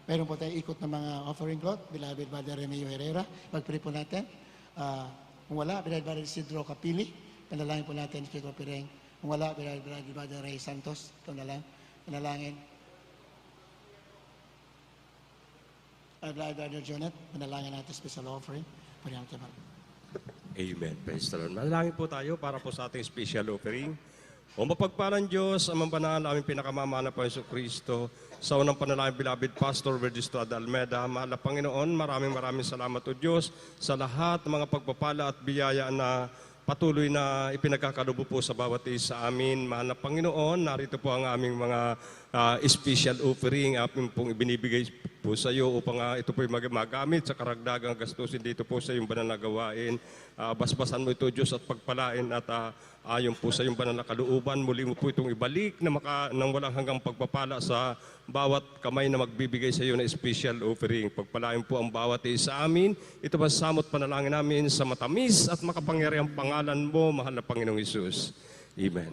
meron po tayong ikot ng mga offering cloth, beloved Brother Remeo Herrera. Mag-pray po natin. Kung wala, beloved Brother Isidro Capili. Panalangin po natin, Shalom Pereng. Kung wala, beloved Brother Ray Santos. Ito na lang. Manalangin. Brother Jonat, manalangin natin special offering. Amen. Praise the Lord. Manalangin po tayo para po sa ating special offering. O mapagpalang Diyos, ang banal aming pinakamamahal na Panginoon Kristo, sa unang panalangin, beloved Pastor Vergisto Adalmeda, mahal na Panginoon, maraming salamat o Diyos sa lahat ng mga pagpapala at biyaya na patuloy na ipinagkakalubo po sa bawat isa sa amin. Mahal na Panginoon, narito po ang aming mga special offering, aming pong ibinibigay po sa iyo upang ito po magamit sa karagdagang gastusin dito po sa iyong banal na gawain. Basbasan mo ito, Diyos, at pagpalain at ayon po sa iyong banal na kalooban. Muli mo po itong ibalik nang walang hanggang pagpapala sa bawat kamay na magbibigay sa iyo na special offering. Pagpalain po ang bawat isa sa amin. Ito ba samot panalangin namin sa matamis at makapangyarihang pangalan mo, mahal na Panginoong Hesus. Amen.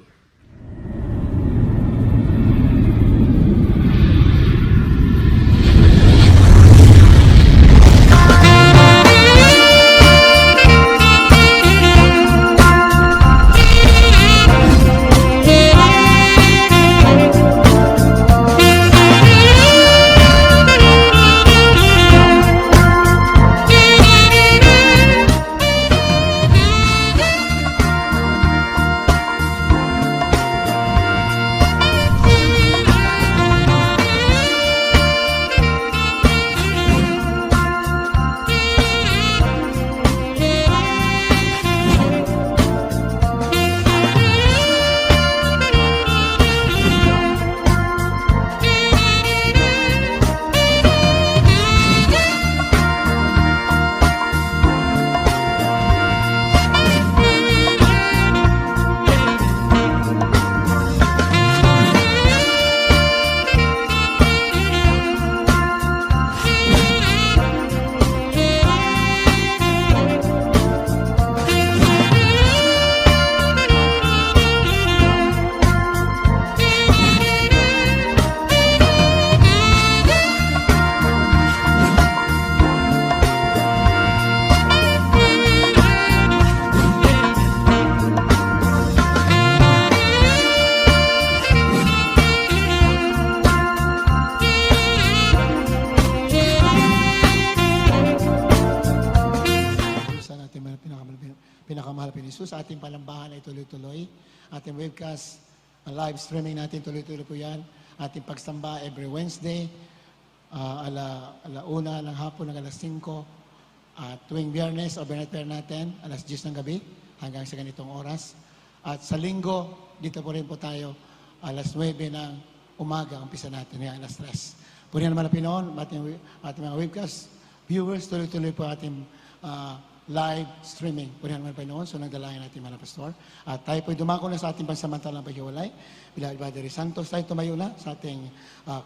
Jesus. Ating palambahan ay tuloy-tuloy. Ating webcast, live streaming natin tuloy-tuloy po yan. Ating pagsamba every Wednesday, ala 1 ng hapon ng alas 5. Tuwing Biyernes, overnight prayer natin, alas 10 ng gabi hanggang sa ganitong oras. At sa linggo, dito po rin po tayo, alas 9 ng umaga, umpisa natin, ngayon alas 3. Purihan naman na Pinoon, ating mga webcast viewers, tuloy-tuloy po ating live streaming. Purihan naman na Pinoon, so nagdalayan natin mga pastor. At tayo po dumako na sa ating pansamantalang paghiwalay. Bila Ibadari Santos, tayo tumayo na sa ating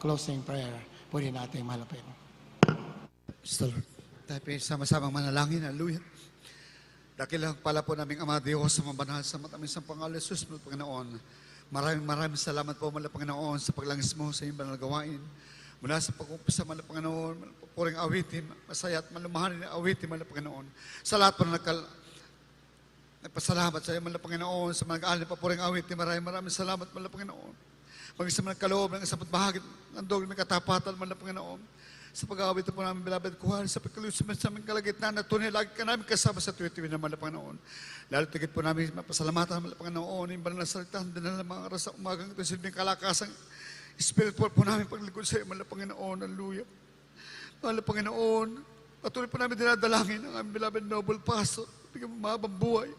closing prayer. Purihan natin mga Pinoon. Praise the Lord. Tayo po sama-samang manalangin. Hallelujah. Dakilang pala po naming Ama Diyos sa mabanal sa matamis ang pangalan Jesus mo, Panginoon. Maraming salamat po, Mala Panginoon, sa paglangis mo sa iyong banal gawain. Mula sa pag-umpisa, Mala Panginoon, puring awitin, masaya at malumahanin na awitin, Mala Panginoon. Sa lahat po na nagpasalamat sa iyo, Mala Panginoon, sa mga nag-aalip pa puring awitin, maraming salamat, Mala Panginoon. Mag-isa man kaloob ng isang bahagi ng dog ng katapatan, Mala Panginoon. Sa pag-aawit po namin, Beloved Kuhan, sa pagkalusuman sa aming kalagitnaan na tunay, lagi ka namin kasama sa tuwi-tuwi naman na Panginoon. Lalo tigit po namin mapasalamatan naman na Panginoon, yung banal na salita, dinala mga oras sa umagang ito, silbing kalakasang spiritual po namin paglikod sa iyo, Mahal na Panginoon, hallelujah. Mahal na Panginoon, patuloy po namin dinadalangin ang aming beloved noble pastor, bigyan mo mahabang buhay.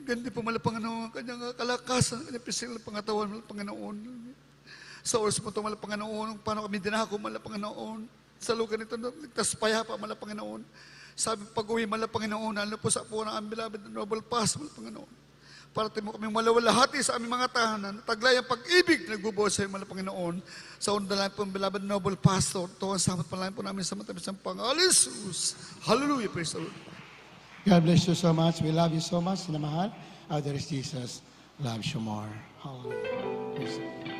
Gandi po, Mahal na Panginoon, kanyang kalakasan, kanyang pisil na pangatawan, Mahal na Panginoon. Sa oras mo ito, Mahal na Panginoon, paano kami dinako, Mahal na Panginoon. Sa lugar nito, ligtas payapa, Mahal na Panginoon. Sabi pag-uwi, Mahal na Panginoon, ano po sa po ng aming beloved noble pastor, Mahal na Panginoon. Para mo kaming malawalhati sa aming mga tahanan, taglay ang pag-ibig na nagbubuo sa iyo, Mahal na Panginoon. Sa undalan po, beloved noble pastor, ito ang samat palayan po namin sa matamis ng Pangalan Jesus. Hallelujah, praise the Lord. God bless you so much. We love you so much. Sinamahal. There is Jesus. Loves you more. Hallelujah. Praise the Lord.